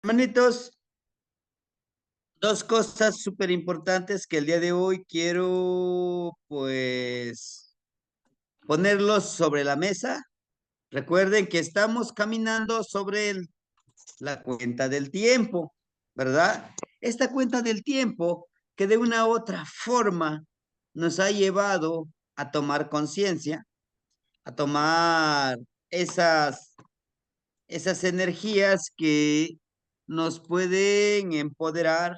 Hermanitos, dos cosas súper importantes que el día de hoy quiero, pues, ponerlos sobre la mesa. Recuerden que estamos caminando sobre la cuenta del tiempo, ¿verdad? Esta cuenta del tiempo que de una u otra forma nos ha llevado a tomar conciencia, a tomar esas, esas energías que nos pueden empoderar,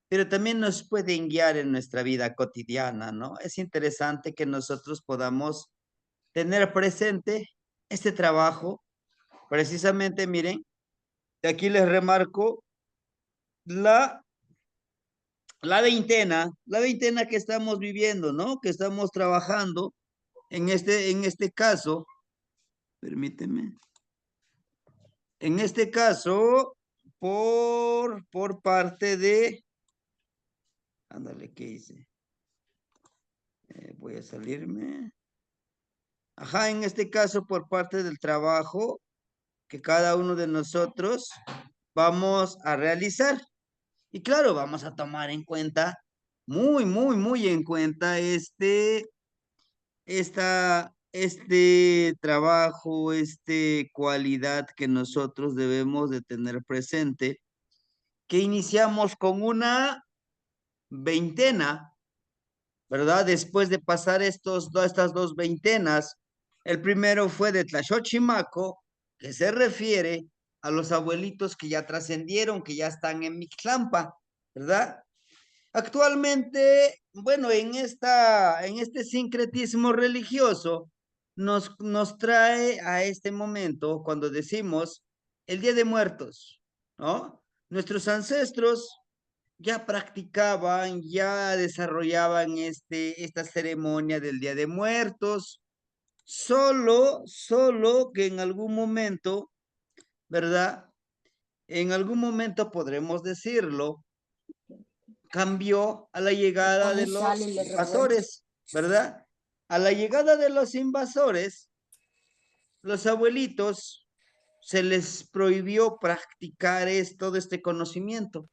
pero también nos pueden guiar en nuestra vida cotidiana, ¿no? Es interesante que nosotros podamos tener presente este trabajo. Precisamente, miren, de aquí les remarco la, la veintena que estamos viviendo, ¿no? Que estamos trabajando en este caso, permíteme, en este caso, por parte de, ándale, ¿qué hice? Voy a salirme. Ajá, en este caso por parte del trabajo que cada uno de nosotros vamos a realizar. Y claro, vamos a tomar en cuenta, muy en cuenta este trabajo, este cualidad que nosotros debemos de tener presente, que iniciamos con una veintena, ¿verdad? Después de pasar estas dos veintenas, el primero fue de Tlaxochimaco, que se refiere a los abuelitos que ya trascendieron, que ya están en Mixlampa, ¿verdad? Actualmente, bueno, en este sincretismo religioso, nos trae a este momento cuando decimos el Día de Muertos, ¿no? Nuestros ancestros ya practicaban, ya desarrollaban esta ceremonia del Día de Muertos, solo que en algún momento, ¿verdad? En algún momento podremos decirlo, cambió a la Le llegada de pones sal los y le revuelves. invasores, ¿verdad? A la llegada de los invasores, los abuelitos se les prohibió practicar todo este conocimiento,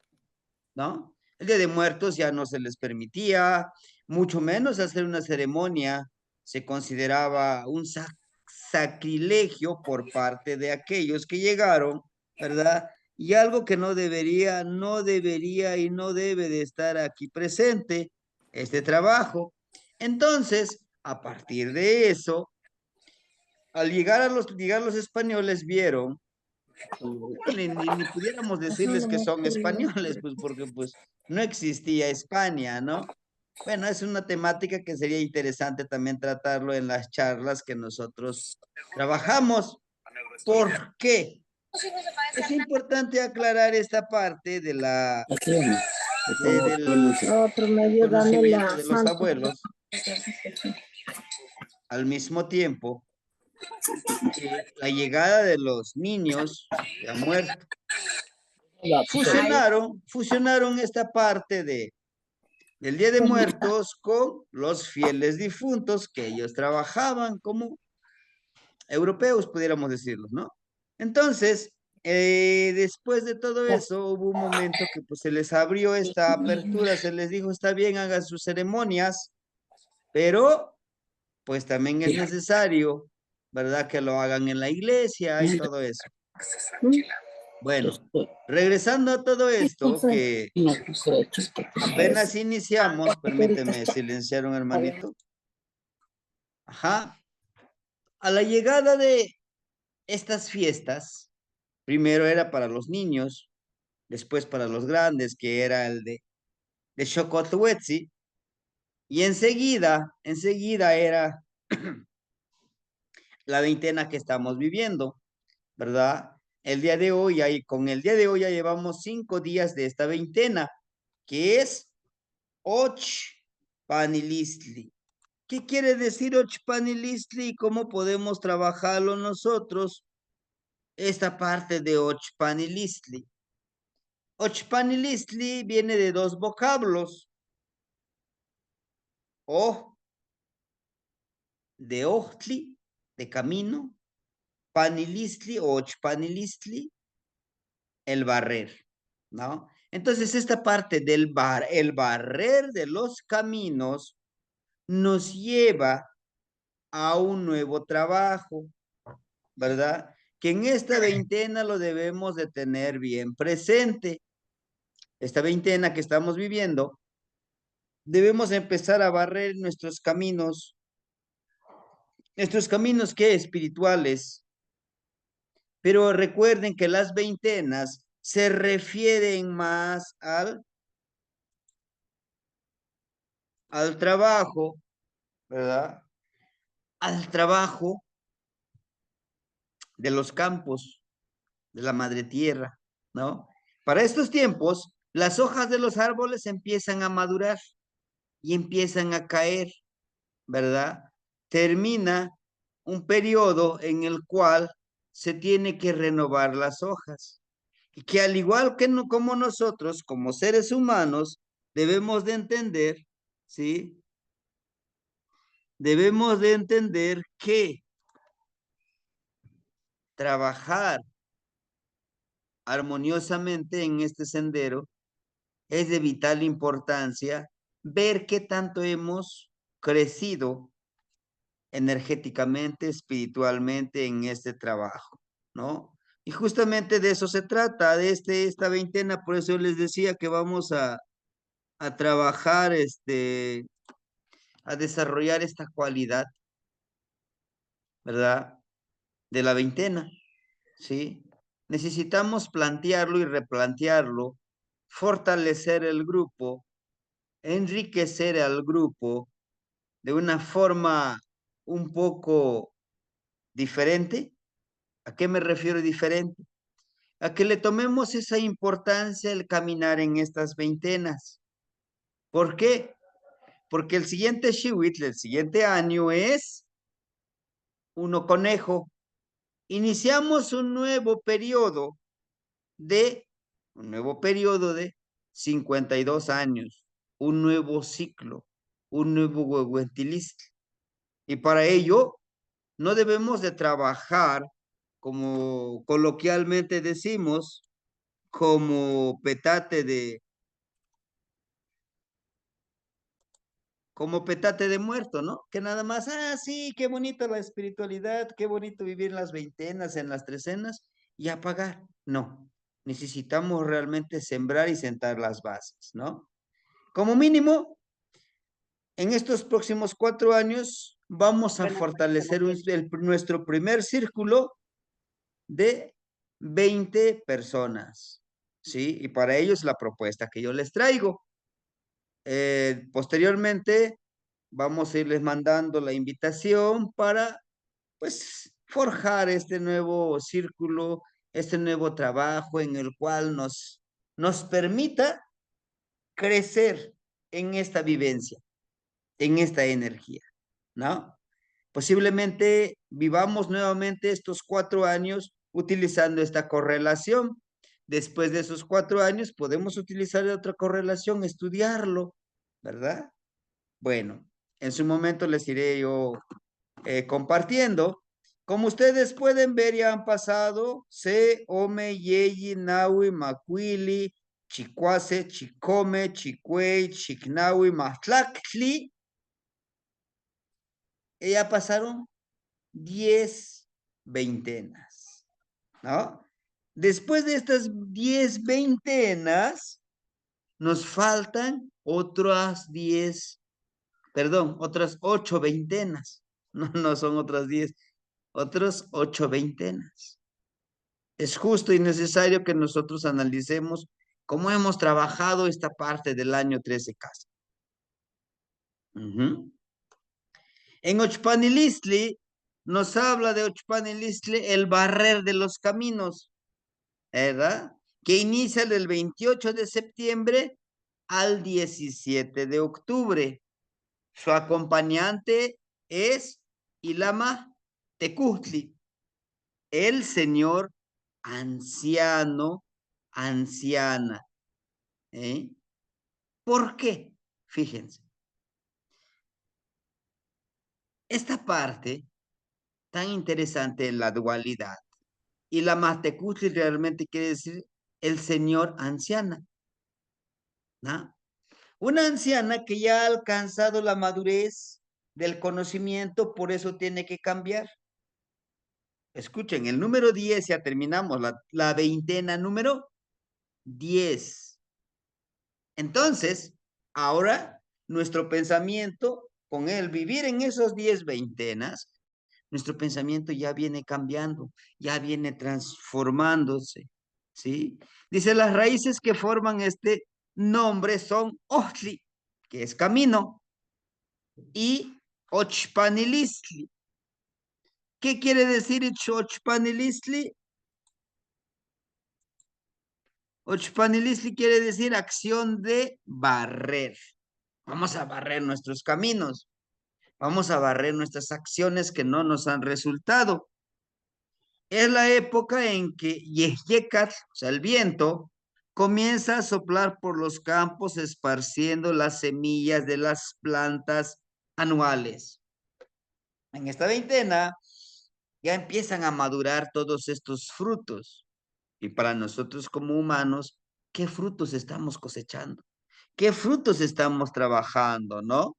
¿no? El Día de Muertos ya no se les permitía, mucho menos hacer una ceremonia, se consideraba un sacrilegio por parte de aquellos que llegaron, ¿verdad? Y algo que no debería y no debe de estar aquí presente, este trabajo. Entonces, a partir de eso, al llegar los españoles vieron ni pudiéramos Eso decirles no que me son acuerdo. españoles, pues porque pues no existía España, ¿no? Bueno, es una temática que sería interesante también tratarlo en las charlas que nosotros trabajamos. ¿Por qué? Es importante aclarar esta parte Aquí no. Le pongo del otro medio, dame conocimiento la de los Fanta. abuelos, al mismo tiempo que la llegada de los niños ya muertos. Ay, Fusionaron esta parte del Día de Muertos con los fieles difuntos que ellos trabajaban como europeos, pudiéramos decirlo, ¿no? Entonces, después de todo eso, hubo un momento que pues se les abrió esta apertura, se les dijo, está bien, hagan sus ceremonias, pero pues también es necesario, ¿verdad? Que lo hagan en la iglesia y todo eso. Bueno, regresando a todo esto, que apenas iniciamos, permíteme silenciar un hermanito. Ajá. A la llegada de estas fiestas, primero era para los niños, después para los grandes, que era el de Xocotl, y enseguida era la veintena que estamos viviendo, ¿verdad? El día de hoy, con el día de hoy ya llevamos 5 días de esta veintena, que es Och Panilistli. ¿Qué quiere decir Och Panilistli y cómo podemos trabajarlo nosotros? Esta parte de Och Panilistli. Och Panilistli viene de dos vocablos. O de Ochtli, de camino, Panilistli o Och Panilistli, el barrer, ¿no? Entonces, esta parte del el barrer de los caminos nos lleva a un nuevo trabajo, ¿verdad? Que en esta veintena lo debemos de tener bien presente. Esta veintena que estamos viviendo, debemos empezar a barrer nuestros caminos que espirituales. Pero recuerden que las veintenas se refieren más al trabajo, ¿verdad? Al trabajo de los campos, de la madre tierra, ¿no? Para estos tiempos, las hojas de los árboles empiezan a madurar y empiezan a caer, ¿verdad? Termina un periodo en el cual se tiene que renovar las hojas. Y que al igual que como nosotros, como seres humanos, debemos de entender, ¿sí? Debemos de entender que trabajar armoniosamente en este sendero es de vital importancia ver qué tanto hemos crecido energéticamente, espiritualmente en este trabajo, ¿no? Y justamente de eso se trata, de esta veintena, por eso yo les decía que vamos a trabajar, a desarrollar esta cualidad, ¿verdad? De la veintena, ¿sí? Necesitamos plantearlo y replantearlo, fortalecer el grupo, enriquecer al grupo de una forma un poco diferente. ¿A qué me refiero diferente? A que le tomemos esa importancia el caminar en estas veintenas. ¿Por qué? Porque el siguiente Shiwit, el siguiente año es uno conejo. Iniciamos de, un nuevo periodo de 52 años, un nuevo ciclo, un nuevo huehuentilistli. Y para ello, no debemos de trabajar, como coloquialmente decimos, como petate de muerto, ¿no? Que nada más, sí, qué bonita la espiritualidad, qué bonito vivir en las veintenas, en las trecenas, y apagar. No, necesitamos realmente sembrar y sentar las bases, ¿no? Como mínimo, en estos próximos 4 años, vamos a fortalecer nuestro primer círculo de 20 personas, ¿sí? Y para ello es la propuesta que yo les traigo. Posteriormente, vamos a irles mandando la invitación para, pues, forjar este nuevo círculo, este nuevo trabajo en el cual nos permita crecer en esta vivencia, en esta energía, ¿no? Posiblemente vivamos nuevamente estos 4 años utilizando esta correlación. Después de esos 4 años podemos utilizar otra correlación, estudiarlo, ¿verdad? Bueno, en su momento les iré yo compartiendo. Como ustedes pueden ver, ya han pasado Se, Ome, Yeyi, Nahui, Macuili, Chicuase, Chicome, Chicuey, Chicnahui, Matlactli. Y ya pasaron 10 veintenas, ¿no? Después de estas 10 veintenas, nos faltan otras 8 veintenas. No son otras 10, otras 8 veintenas. Es justo y necesario que nosotros analicemos cómo hemos trabajado esta parte del año 13 casa. En Ochpanilistli nos habla de Ochpanilistli el barrer de los caminos, ¿verdad? Que inicia del 28 de septiembre al 17 de octubre. Su acompañante es Ilama Tecutli, el señor anciano, anciana. ¿Eh? ¿Por qué? Fíjense. Esta parte tan interesante en la dualidad. Y la Matecutli realmente quiere decir el señor anciana, ¿no? Una anciana que ya ha alcanzado la madurez del conocimiento, por eso tiene que cambiar. Escuchen, el número 10, ya terminamos, la veintena número 10. Entonces, ahora nuestro pensamiento, con el vivir en esos 10 veintenas, nuestro pensamiento ya viene cambiando, ya viene transformándose, ¿sí? Dice, las raíces que forman este nombre son Ohtli, que es camino, y Ochpanilistli. ¿Qué quiere decir Ochpanilistli? Ochpanilistli quiere decir acción de barrer. Vamos a barrer nuestros caminos. Vamos a barrer nuestras acciones que no nos han resultado. Es la época en que Yehyekat, o sea, el viento, comienza a soplar por los campos esparciendo las semillas de las plantas anuales. En esta veintena ya empiezan a madurar todos estos frutos. Y para nosotros como humanos, ¿qué frutos estamos cosechando? ¿Qué frutos estamos trabajando, no?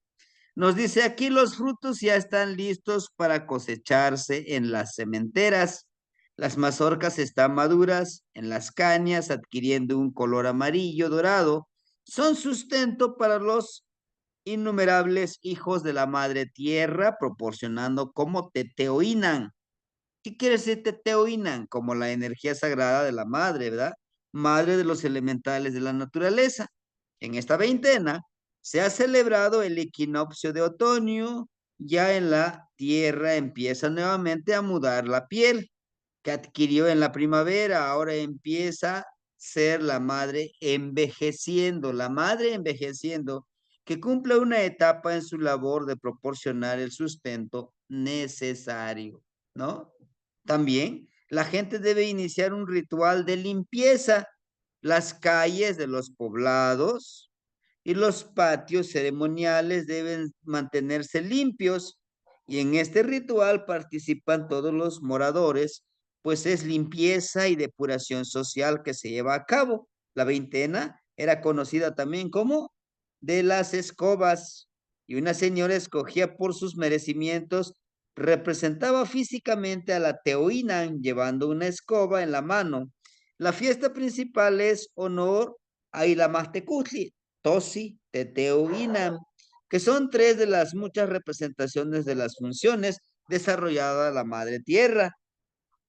Nos dice aquí los frutos ya están listos para cosecharse en las sementeras. Las mazorcas están maduras en las cañas, adquiriendo un color amarillo dorado. Son sustento para los innumerables hijos de la madre tierra, proporcionando como teteoinan. ¿Qué quiere decir teteoinan? Como la energía sagrada de la madre, ¿verdad? Madre de los elementales de la naturaleza. En esta veintena se ha celebrado el equinoccio de otoño, ya en la tierra empieza nuevamente a mudar la piel que adquirió en la primavera, ahora empieza a ser la madre envejeciendo, que cumple una etapa en su labor de proporcionar el sustento necesario, ¿no? También la gente debe iniciar un ritual de limpieza, las calles de los poblados y los patios ceremoniales deben mantenerse limpios y en este ritual participan todos los moradores, pues es limpieza y depuración social que se lleva a cabo. La veintena era conocida también como de las escobas y una señora escogida por sus merecimientos representaba físicamente a la Teoínan llevando una escoba en la mano. La fiesta principal es honor a Ilamastecutli, Tosi, Teteo, Inam, que son tres de las muchas representaciones de las funciones desarrolladas la Madre Tierra,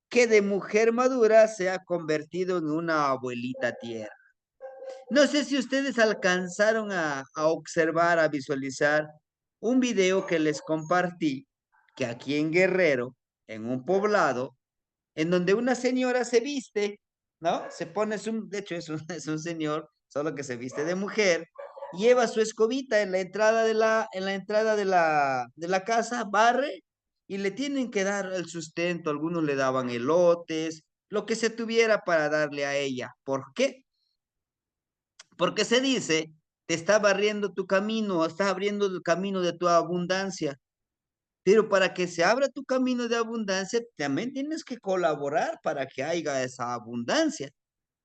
que de mujer madura se ha convertido en una abuelita tierra. No sé si ustedes alcanzaron a observar, a visualizar un video que les compartí, que aquí en Guerrero, en un poblado, en donde una señora se viste, ¿no? Se pone, de hecho es un señor, solo que se viste de mujer, lleva su escobita en la entrada en la entrada de la casa, barre, y le tienen que dar el sustento, algunos le daban elotes, lo que se tuviera para darle a ella. ¿Por qué? Porque se dice, te está barriendo tu camino, está abriendo el camino de tu abundancia. Pero para que se abra tu camino de abundancia, también tienes que colaborar para que haya esa abundancia,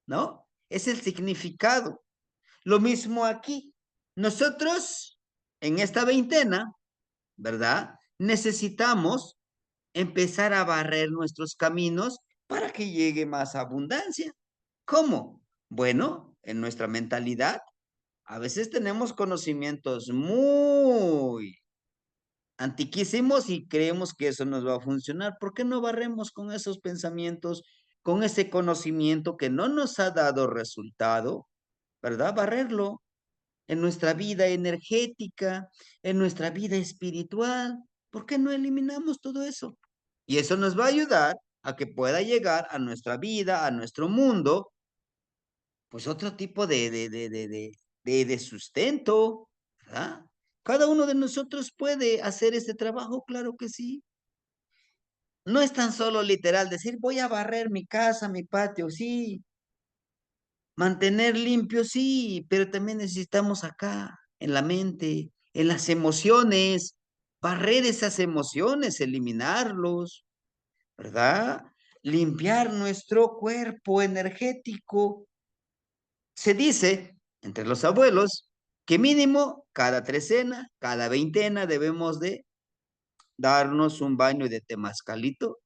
¿no? Es el significado. Lo mismo aquí. Nosotros, en esta veintena, ¿verdad? Necesitamos empezar a barrer nuestros caminos para que llegue más abundancia. ¿Cómo? Bueno, en nuestra mentalidad, a veces tenemos conocimientos muy antiquísimos y creemos que eso nos va a funcionar. ¿Por qué no barremos con esos pensamientos, con ese conocimiento que no nos ha dado resultado, ¿verdad? Barrerlo en nuestra vida energética, en nuestra vida espiritual. ¿Por qué no eliminamos todo eso? Y eso nos va a ayudar a que pueda llegar a nuestra vida, a nuestro mundo, pues otro tipo de sustento, ¿verdad? Cada uno de nosotros puede hacer este trabajo, claro que sí. No es tan solo literal decir, voy a barrer mi casa, mi patio, sí. Mantener limpio, sí, pero también necesitamos acá, en la mente, en las emociones, barrer esas emociones, eliminarlos, ¿verdad? Limpiar nuestro cuerpo energético, Se dice entre los abuelos que mínimo cada trecena, cada veintena debemos de darnos un baño de temazcalito,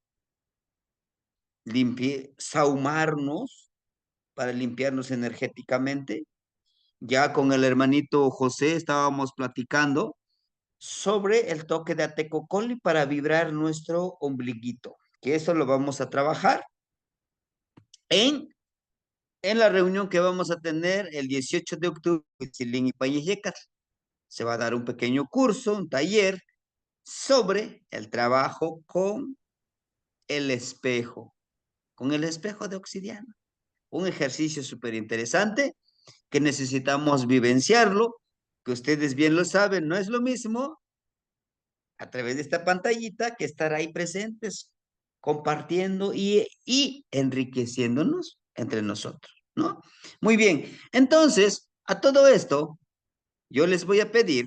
saumarnos para limpiarnos energéticamente. Ya con el hermanito José estábamos platicando sobre el toque de Atecocoli para vibrar nuestro ombliguito, que eso lo vamos a trabajar en, en la reunión que vamos a tener el 18 de octubre en Huitzilín y Payellecatl. Se va a dar un pequeño curso, un taller sobre el trabajo con el espejo de obsidiana. Un ejercicio súper interesante que necesitamos vivenciarlo, que ustedes bien lo saben, no es lo mismo a través de esta pantallita que estar ahí presentes, compartiendo y enriqueciéndonos entre nosotros, ¿no? Muy bien, entonces, a todo esto, yo les voy a pedir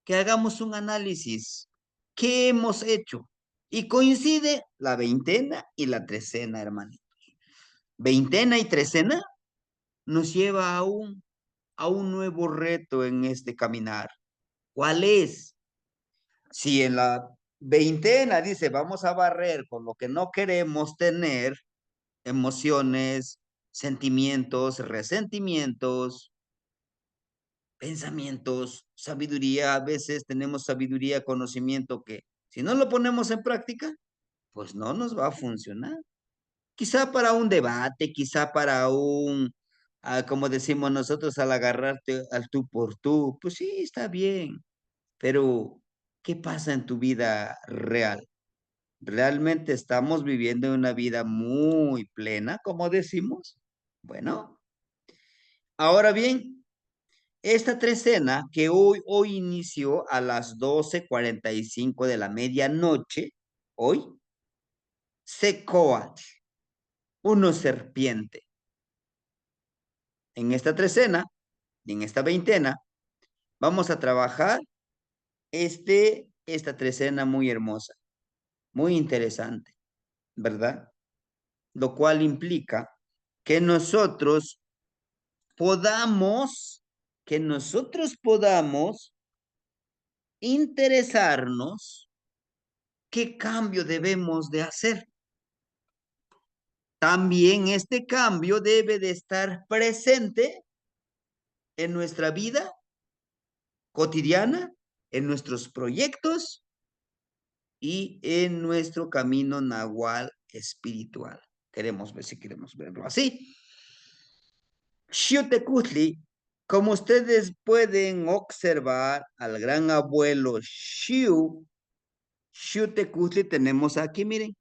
que hagamos un análisis. ¿Qué hemos hecho? Y coincide la veintena y la trecena, hermanito. Veintena y trecena nos lleva a un nuevo reto en este caminar. ¿Cuál es? Si en la veintena dice, vamos a barrer con lo que no queremos tener, emociones, sentimientos, resentimientos, pensamientos, sabiduría, a veces tenemos sabiduría, conocimiento que si no lo ponemos en práctica, pues no nos va a funcionar. Quizá para un debate, quizá para como decimos nosotros, al agarrarte al tú por tú, pues sí, está bien, pero ¿qué pasa en tu vida real? ¿Realmente estamos viviendo una vida muy plena, como decimos? Bueno, ahora bien, esta trecena que hoy inició a las 12:45 de la medianoche, hoy, Secoatl, uno serpiente. En esta trecena y en esta veintena vamos a trabajar esta trecena muy hermosa, muy interesante, ¿verdad? Lo cual implica que podamos, que nosotros podamos interesarnos qué cambio debemos de hacer. También este cambio debe de estar presente en nuestra vida cotidiana, en nuestros proyectos y en nuestro camino nahual espiritual. Queremos ver si queremos verlo así. Xiutecutli, como ustedes pueden observar al gran abuelo Xiutecutli tenemos aquí, miren.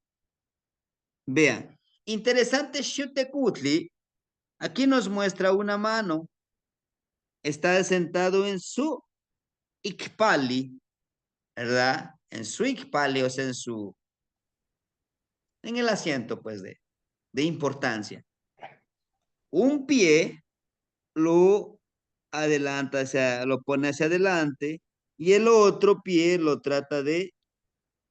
Vean, interesante Xiutecutli, aquí nos muestra una mano. Está sentado en su Ikpali, ¿verdad? En su Ikpali, o sea, en el asiento, pues, de importancia. Un pie lo adelanta, o sea, lo pone hacia adelante y el otro pie lo trata de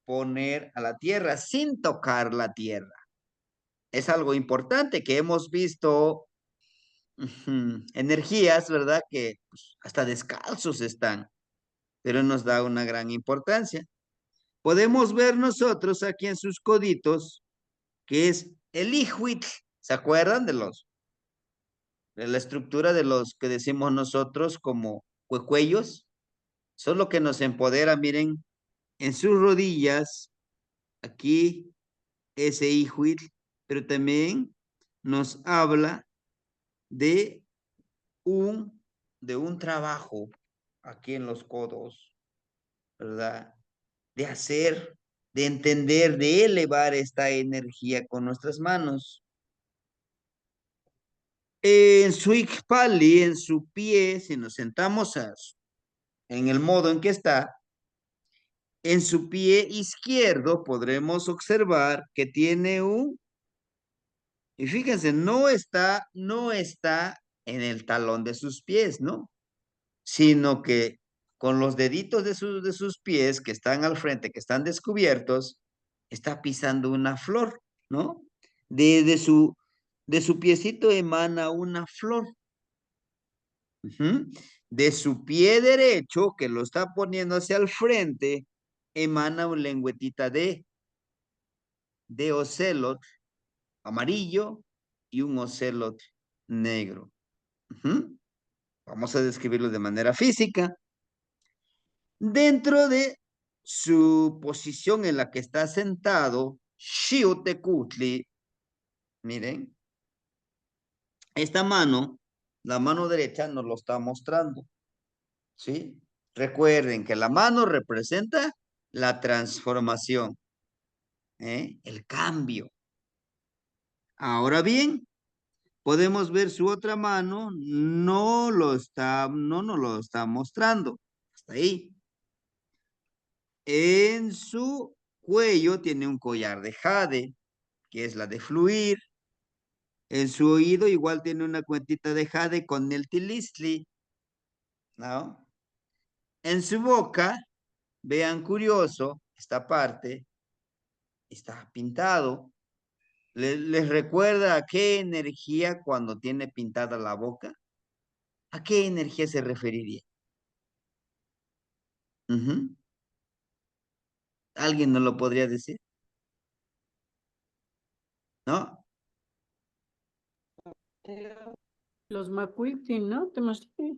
poner a la tierra sin tocar la tierra. Es algo importante que hemos visto energías, ¿verdad? Que pues, hasta descalzos están, pero nos da una gran importancia. Podemos ver nosotros aquí en sus coditos que es el Ijuitl. ¿Se acuerdan de la estructura de los que decimos nosotros como cuellos? Solo que nos empodera, miren, en sus rodillas, aquí ese Ijuitl, pero también nos habla de de un trabajo aquí en los codos, ¿verdad? De hacer, de entender, de elevar esta energía con nuestras manos. En su ikpali, en su pie, si nos sentamos en el modo en que está, en su pie izquierdo podremos observar que tiene y fíjense, no está en el talón de sus pies, ¿no? Sino que con los deditos de sus pies que están al frente, que están descubiertos, está pisando una flor, ¿no? De su piecito emana una flor. De su pie derecho, que lo está poniendo hacia el frente, emana un lengüetita de ocelot amarillo y un ocelot negro. Vamos a describirlo de manera física. Dentro de su posición en la que está sentado, Xiutecutli, miren, esta mano, la mano derecha nos lo está mostrando, ¿sí? Recuerden que la mano representa la transformación, el cambio. Ahora bien, podemos ver su otra mano, no nos lo está mostrando. Hasta ahí. En su cuello tiene un collar de jade, que es la de fluir. En su oído igual tiene una cuentita de jade con el tilistli, ¿no? En su boca, vean curioso, esta parte está pintado. ¿Les recuerda a qué energía cuando tiene pintada la boca? ¿A qué energía se referiría? ¿Alguien nos lo podría decir? ¿No? Los Macuitin, ¿no? ¿Te mostré?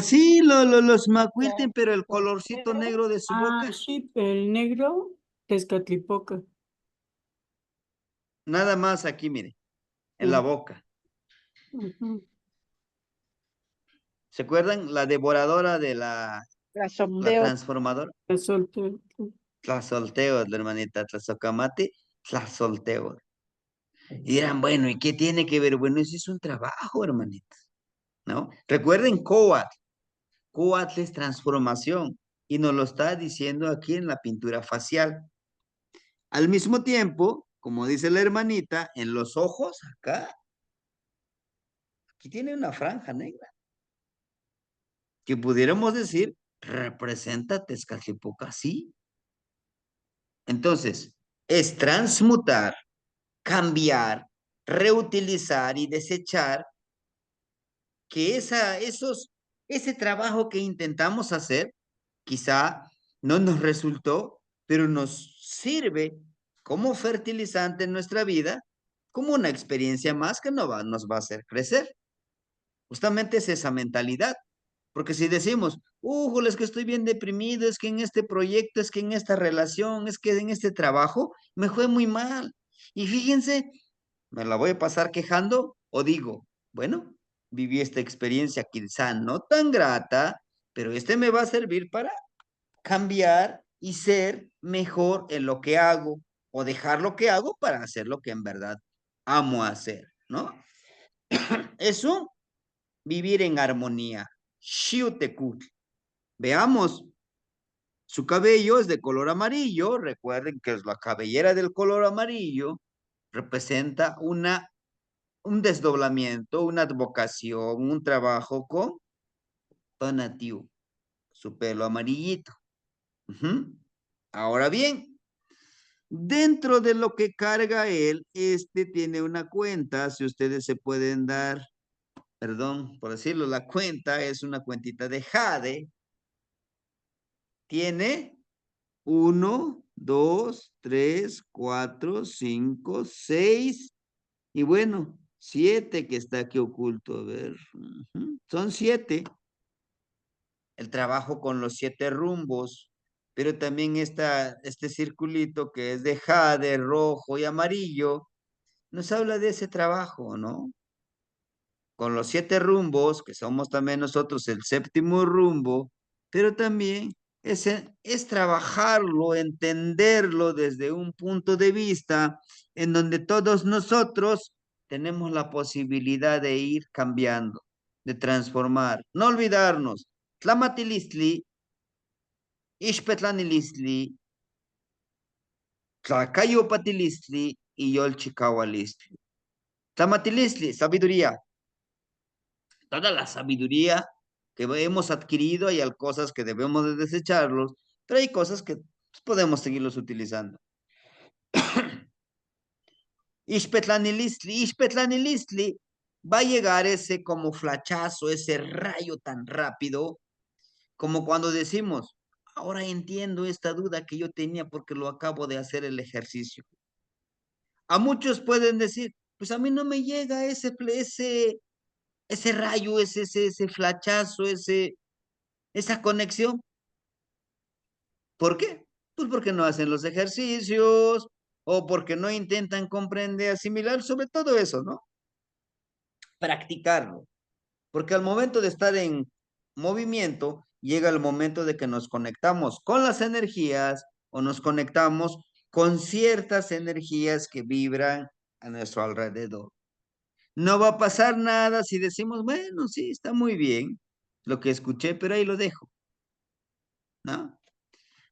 Sí, los macuilten, pero el colorcito negro de su boca. Sí, el negro, Tezcatlipoca. Nada más aquí, mire, en la boca. ¿Se acuerdan? La devoradora de la transformadora. Tlazolteo, la hermanita, Tlazocamate, Tlazolteo. Y dirán, bueno, ¿y qué tiene que ver? Bueno, ese es un trabajo, hermanita, ¿no? Recuerden Coatl. Coatl es transformación y nos lo está diciendo aquí en la pintura facial. Al mismo tiempo, como dice la hermanita, en los ojos, acá, aquí tiene una franja negra, que pudiéramos decir, representa Tezcatlipoca, sí. Entonces, es transmutar, cambiar, reutilizar y desechar, que ese trabajo que intentamos hacer, quizá no nos resultó, pero nos sirve como fertilizante en nuestra vida, como una experiencia más que nos va a hacer crecer. Justamente es esa mentalidad. Porque si decimos, es que estoy bien deprimido, es que en este proyecto, es que en esta relación, es que en este trabajo, me fue muy mal. Y fíjense, ¿me la voy a pasar quejando? O digo, bueno, viví esta experiencia quizá no tan grata, pero este me va a servir para cambiar y ser mejor en lo que hago, o dejar lo que hago para hacer lo que en verdad amo hacer, ¿no? Eso, vivir en armonía. Xiutekut. Veamos, su cabello es de color amarillo. Recuerden que es la cabellera del color amarillo. Representa un desdoblamiento, una advocación, un trabajo con Tonatiuh, su pelo amarillito. Ahora bien, dentro de lo que carga él, este tiene una cuenta, si ustedes se pueden dar, perdón por decirlo, la cuenta es una cuentita de jade. Tiene 1, 2, 3, 4, 5, 6 y bueno, 7 que está aquí oculto. A ver, son 7. El trabajo con los 7 rumbos, pero también este circulito que es de jade, rojo y amarillo, nos habla de ese trabajo, ¿no? Con los 7 rumbos, que somos también nosotros el séptimo rumbo, pero también es trabajarlo, entenderlo desde un punto de vista en donde todos nosotros tenemos la posibilidad de ir cambiando, de transformar. No olvidarnos, Tlamatilistli, Ixpetlanilistli, Tlacayopatilistli y Yolchicaualistli. Tlamatilistli, sabiduría. Toda la sabiduría que hemos adquirido, hay cosas que debemos de desecharlos, pero hay cosas que podemos seguirlos utilizando. Ixpetlanilistli va a llegar ese como flachazo, ese rayo tan rápido, como cuando decimos, ahora entiendo esta duda que yo tenía porque lo acabo de hacer el ejercicio. A muchos pueden decir, pues a mí no me llega ese rayo, ese flachazo, esa conexión. ¿Por qué? Pues porque no hacen los ejercicios o porque no intentan comprender, asimilar, sobre todo eso, ¿no? Practicarlo. Porque al momento de estar en movimiento, llega el momento de que nos conectamos con las energías o nos conectamos con ciertas energías que vibran a nuestro alrededor. No va a pasar nada si decimos, bueno, sí, está muy bien lo que escuché, pero ahí lo dejo, ¿no?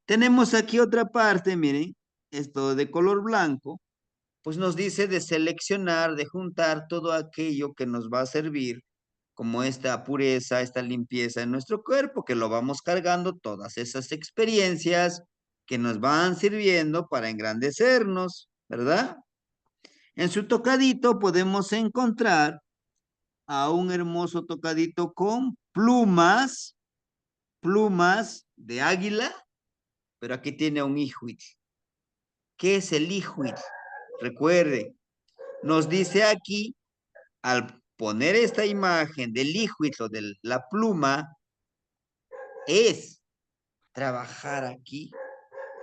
Tenemos aquí otra parte, miren, esto de color blanco, pues nos dice de seleccionar, de juntar todo aquello que nos va a servir, como esta pureza, esta limpieza en nuestro cuerpo, que lo vamos cargando, todas esas experiencias que nos van sirviendo para engrandecernos, ¿verdad? En su tocadito podemos encontrar a un hermoso tocadito con plumas de águila, pero aquí tiene un hijuit. ¿Qué es el hijuit? Recuerde, nos dice aquí, al poner esta imagen del hijuit o de la pluma, es trabajar aquí,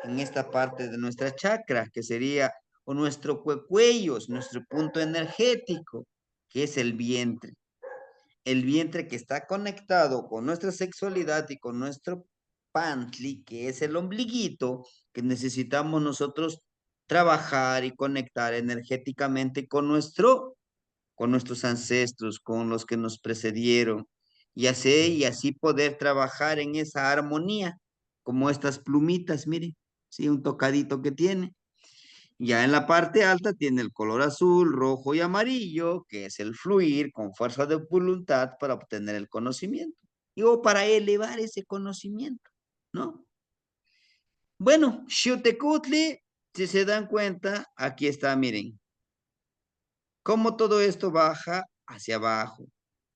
en esta parte de nuestra chakra, que sería o nuestro cuello, nuestro punto energético, que es el vientre. El vientre que está conectado con nuestra sexualidad y con nuestro pantli, que es el ombliguito, que necesitamos nosotros trabajar y conectar energéticamente con nuestros ancestros, con los que nos precedieron, y así poder trabajar en esa armonía, como estas plumitas, miren, sí, un tocadito que tiene. Ya en la parte alta tiene el color azul, rojo y amarillo, que es el fluir con fuerza de voluntad para obtener el conocimiento. Y o para elevar ese conocimiento, ¿no? Bueno, Xiuhtecutli, si se dan cuenta, aquí está, miren, cómo todo esto baja hacia abajo.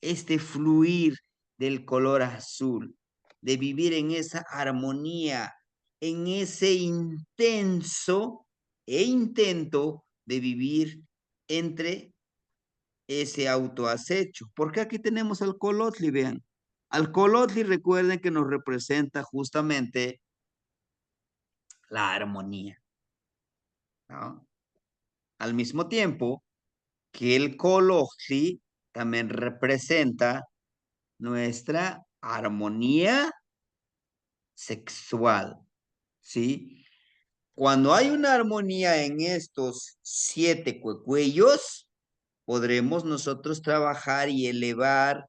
Este fluir del color azul, de vivir en esa armonía, en ese intenso e intento de vivir entre ese autoacecho. Porque aquí tenemos al Colotli, vean. Al Colotli recuerden que nos representa justamente la armonía, ¿no? Al mismo tiempo que el Colotli también representa nuestra armonía sexual, ¿sí? Cuando hay una armonía en estos 7 cuellos, podremos nosotros trabajar y elevar,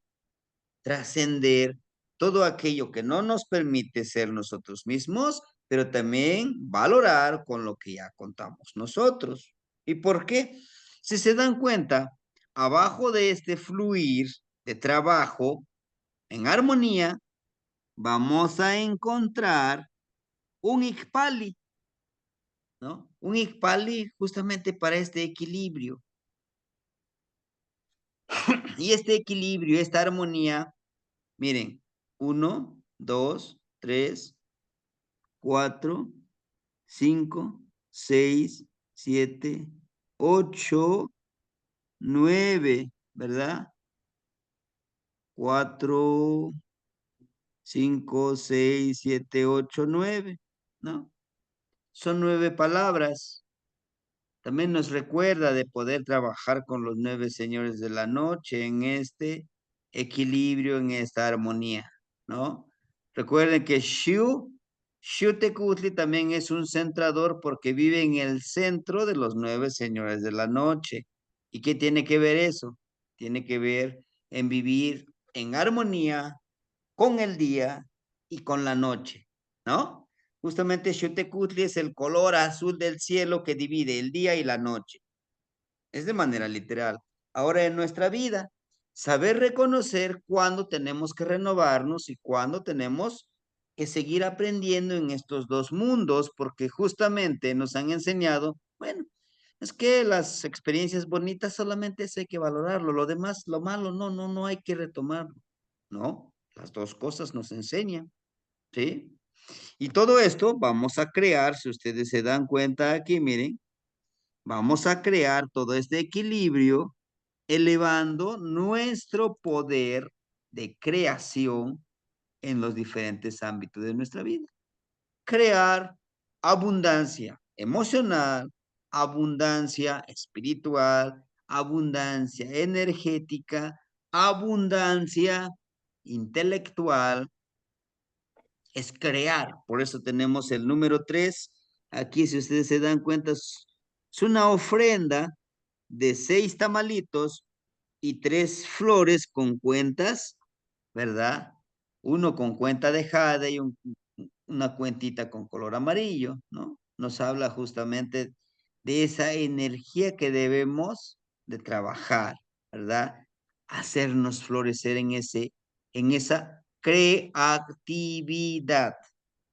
trascender todo aquello que no nos permite ser nosotros mismos, pero también valorar con lo que ya contamos nosotros. ¿Y por qué? Si se dan cuenta, abajo de este fluir de trabajo en armonía, vamos a encontrar un Ikpali, ¿no? Un Ikpali justamente para este equilibrio. Y este equilibrio, esta armonía, miren, 1, 2, 3, 4, 5, 6, 7, 8, 9, ¿verdad? 4, 5, 6, 7, 8, 9, ¿no? Son 9 palabras. También nos recuerda de poder trabajar con los 9 señores de la noche en este equilibrio, en esta armonía, ¿no? Recuerden que Xiuhtecutli también es un centrador porque vive en el centro de los 9 señores de la noche. ¿Y qué tiene que ver eso? Tiene que ver en vivir en armonía con el día y con la noche, ¿no? Justamente Xiuhtecutli es el color azul del cielo que divide el día y la noche. Es de manera literal. Ahora en nuestra vida, saber reconocer cuándo tenemos que renovarnos y cuándo tenemos que seguir aprendiendo en estos dos mundos, porque justamente nos han enseñado, bueno, Es que las experiencias bonitas solamente eso hay que valorarlo, lo demás, lo malo, no hay que retomarlo, ¿no? Las dos cosas nos enseñan, ¿sí? Y todo esto vamos a crear, si ustedes se dan cuenta aquí, miren, vamos a crear todo este equilibrio elevando nuestro poder de creación en los diferentes ámbitos de nuestra vida. Crear abundancia emocional, abundancia espiritual, abundancia energética, abundancia intelectual, es crear. Por eso tenemos el número 3. Aquí, si ustedes se dan cuenta, es una ofrenda de 6 tamalitos y 3 flores con cuentas, ¿verdad? Uno con cuenta de jade y una cuentita con color amarillo, ¿no? Nos habla justamente de esa energía que debemos de trabajar, ¿verdad? Hacernos florecer en esa creatividad,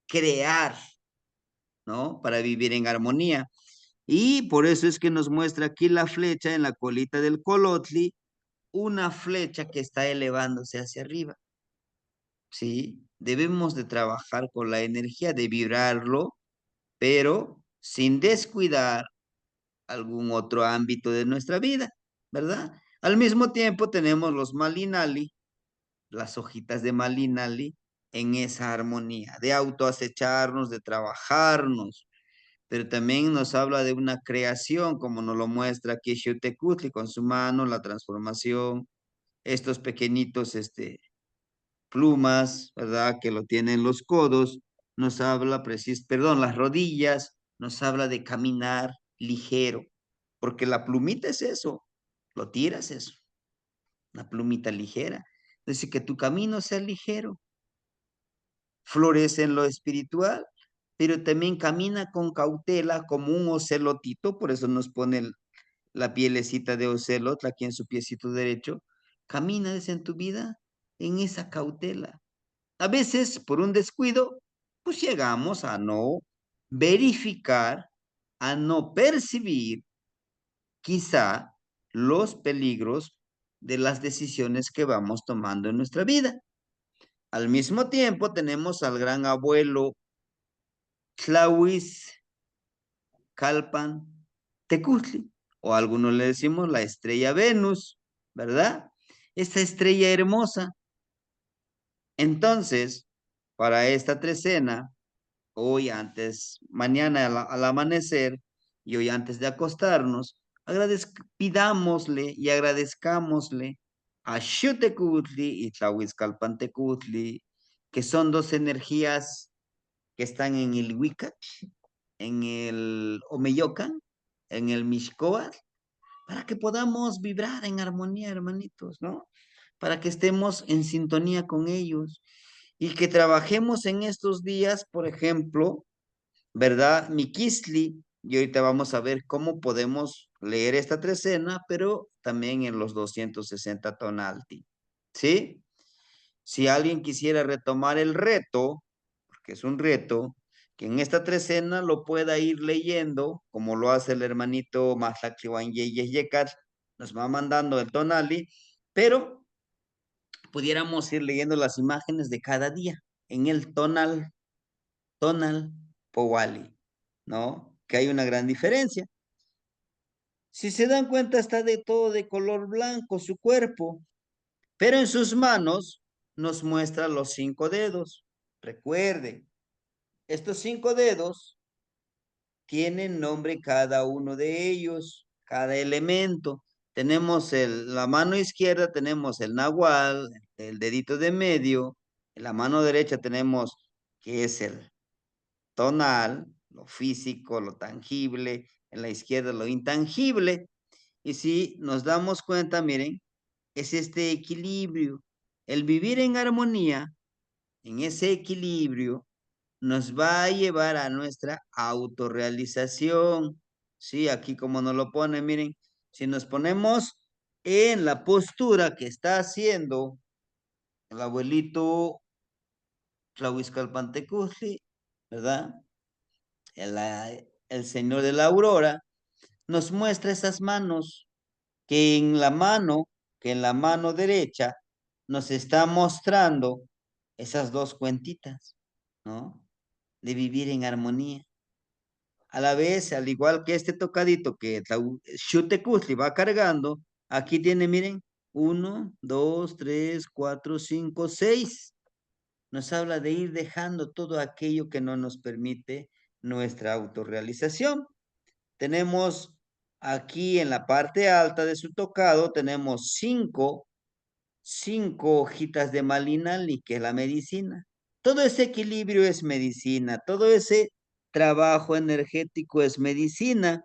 crear, ¿no? Para vivir en armonía. Y por eso es que nos muestra aquí la flecha en la colita del colotli, una flecha que está elevándose hacia arriba. ¿Sí? Debemos de trabajar con la energía de vibrarlo, pero sin descuidar algún otro ámbito de nuestra vida, ¿verdad? Al mismo tiempo tenemos los malinali, las hojitas de malinali, en esa armonía, de autoacecharnos, de trabajarnos, pero también nos habla de una creación, como nos lo muestra aquí Xiuhtecutli con su mano, la transformación, estos pequeñitos, plumas, ¿verdad? Que lo tienen los codos, nos habla, perdón, las rodillas, nos habla de caminar ligero, porque la plumita es eso, lo tiras eso, una plumita ligera. Dice que tu camino sea ligero, florece en lo espiritual, pero también camina con cautela como un ocelotito, por eso nos pone la pielecita de ocelot aquí en su piecito derecho. Camina en tu vida en esa cautela. A veces, por un descuido, pues llegamos a no verificar, a no percibir quizá los peligros de las decisiones que vamos tomando en nuestra vida. Al mismo tiempo tenemos al gran abuelo Tlauis Calpan Tecutli, o a algunos le decimos la estrella Venus, ¿verdad? Esta estrella hermosa. Entonces, para esta trecena, hoy antes, mañana al amanecer y hoy antes de acostarnos, pidámosle y agradezcámosle a Xiuhtecutli y Tlahuizcalpantecutli, que son dos energías que están en el Huicac, en el Omeyocan, en el Mixcoatl, para que podamos vibrar en armonía, hermanitos, ¿no? Para que estemos en sintonía con ellos y que trabajemos en estos días, por ejemplo, ¿verdad? Miquisli, y ahorita vamos a ver cómo podemos leer esta trecena, pero también en los 260 tonalti, ¿sí? Si alguien quisiera retomar el reto, porque es un reto, que en esta trecena lo pueda ir leyendo, como lo hace el hermanito Mazatlán Yekat, nos va mandando el tonali, pero pudiéramos ir leyendo las imágenes de cada día en el tonal Powali, ¿no? Que hay una gran diferencia. Si se dan cuenta, está de todo de color blanco su cuerpo, pero en sus manos nos muestra los 5 dedos. Recuerden, estos 5 dedos tienen nombre cada uno de ellos, cada elemento. Tenemos la mano izquierda, tenemos el nahual, el dedito de medio. En la mano derecha tenemos que es el tonal, lo físico, lo tangible. En la izquierda lo intangible. Y si nos damos cuenta, miren, es este equilibrio. El vivir en armonía, en ese equilibrio, nos va a llevar a nuestra autorrealización. Sí, aquí como nos lo pone, miren, si nos ponemos en la postura que está haciendo el abuelito Tlahuizcalpantecutli, ¿verdad? El señor de la aurora, nos muestra esas manos, que en la mano derecha nos está mostrando esas dos cuentitas, ¿no? De vivir en armonía. A la vez, al igual que este tocadito que Xutecutli va cargando, aquí tiene, miren, 1, 2, 3, 4, 5, 6. Nos habla de ir dejando todo aquello que no nos permite nuestra autorrealización. Tenemos aquí en la parte alta de su tocado, tenemos cinco hojitas de malinali, que es la medicina. Todo ese equilibrio es medicina, todo ese trabajo energético es medicina.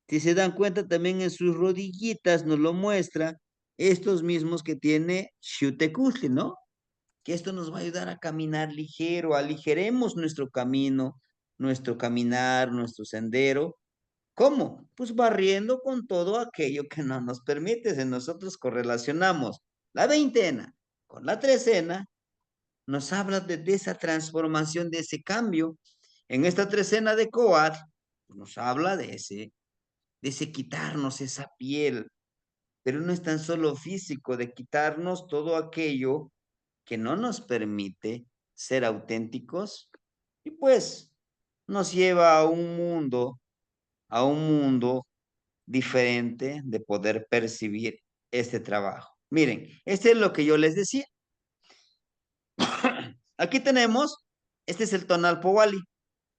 Si se dan cuenta, también en sus rodillitas nos lo muestra, estos mismos que tiene Xiuhtecutli, ¿no? Que esto nos va a ayudar a caminar ligero, aligeremos nuestro camino, nuestro caminar, nuestro sendero. ¿Cómo? Pues barriendo con todo aquello que no nos permite. Si nosotros correlacionamos la veintena con la trecena, nos habla de esa transformación, de ese cambio. En esta trecena de Coat, nos habla de ese quitarnos esa piel, pero no es tan solo físico, de quitarnos todo aquello que no nos permite ser auténticos y pues nos lleva a un mundo diferente de poder percibir este trabajo. Miren, este es lo que yo les decía. Aquí tenemos, este es el tonal Powali,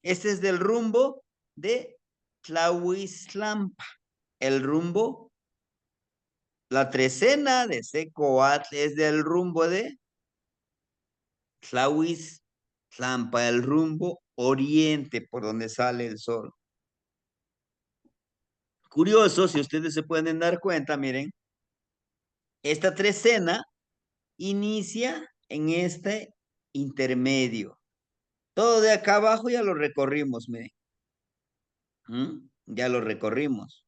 este es del rumbo de Tlahuizlampa, el rumbo, la trecena de Secoatl es del rumbo de Tlahuizlampa, el rumbo oriente por donde sale el sol. Curioso, si ustedes se pueden dar cuenta, miren, esta trecena inicia en este intermedio. Todo de acá abajo ya lo recorrimos, miren. Ya lo recorrimos.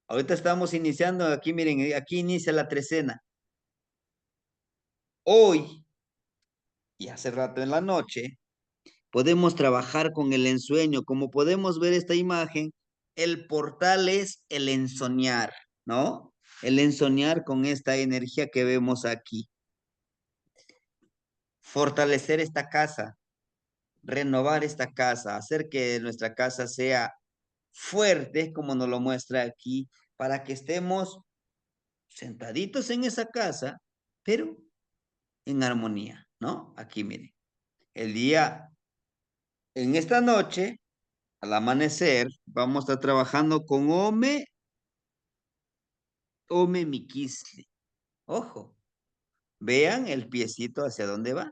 Ahorita estamos iniciando aquí, miren, aquí inicia la trecena. Hoy, y hace rato en la noche, podemos trabajar con el ensueño. Como podemos ver esta imagen, el portal es el ensoñar, ¿no? El ensoñar con esta energía que vemos aquí. Fortalecer esta casa, renovar esta casa, hacer que nuestra casa sea fuerte, como nos lo muestra aquí, para que estemos sentaditos en esa casa, pero en armonía, ¿no? Aquí miren, el día, en esta noche, al amanecer, vamos a estar trabajando con Ome Miquisli. Ojo, vean el piecito hacia dónde va.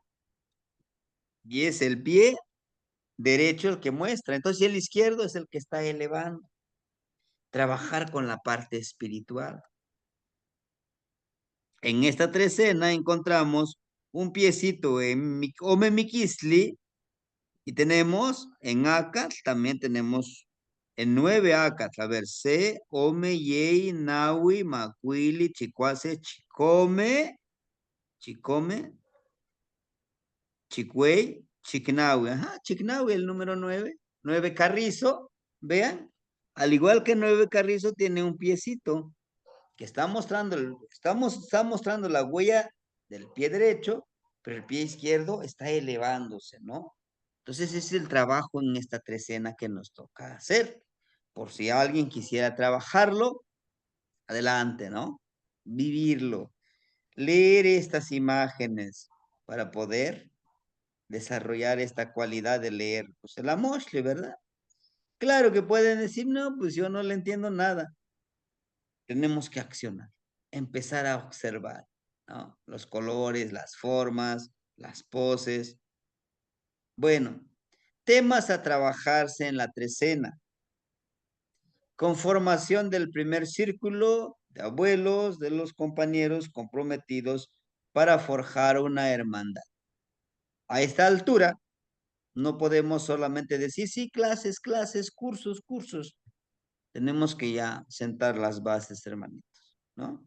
Y es el pie derecho el que muestra. Entonces el izquierdo es el que está elevando. Trabajar con la parte espiritual. En esta trecena encontramos un piecito en Ome Miquisli y tenemos en Acat, también tenemos en 9 Acat. A ver, C, Ome, Yei, Nahui, Macuili, Chicuase, Chicome, Chicuey, Chicnahui. Ajá, Chicnahui, el número 9. 9 Carrizo, vean, al igual que 9 Carrizo tiene un piecito que está mostrando, está mostrando la huella del pie derecho, pero el pie izquierdo está elevándose, ¿no? Entonces ese es el trabajo en esta trecena que nos toca hacer. Por si alguien quisiera trabajarlo, adelante, ¿no? Vivirlo, leer estas imágenes para poder desarrollar esta cualidad de leer. Pues el amoshle, ¿verdad? Claro que pueden decir, no, pues yo no le entiendo nada. Tenemos que accionar, empezar a observar, ¿no? Los colores, las formas, las poses. Bueno, temas a trabajarse en la trecena. Conformación del primer círculo de abuelos, de los compañeros comprometidos para forjar una hermandad. A esta altura, no podemos solamente decir, sí, clases, clases, cursos, cursos. Tenemos que ya sentar las bases, hermanitos, ¿no?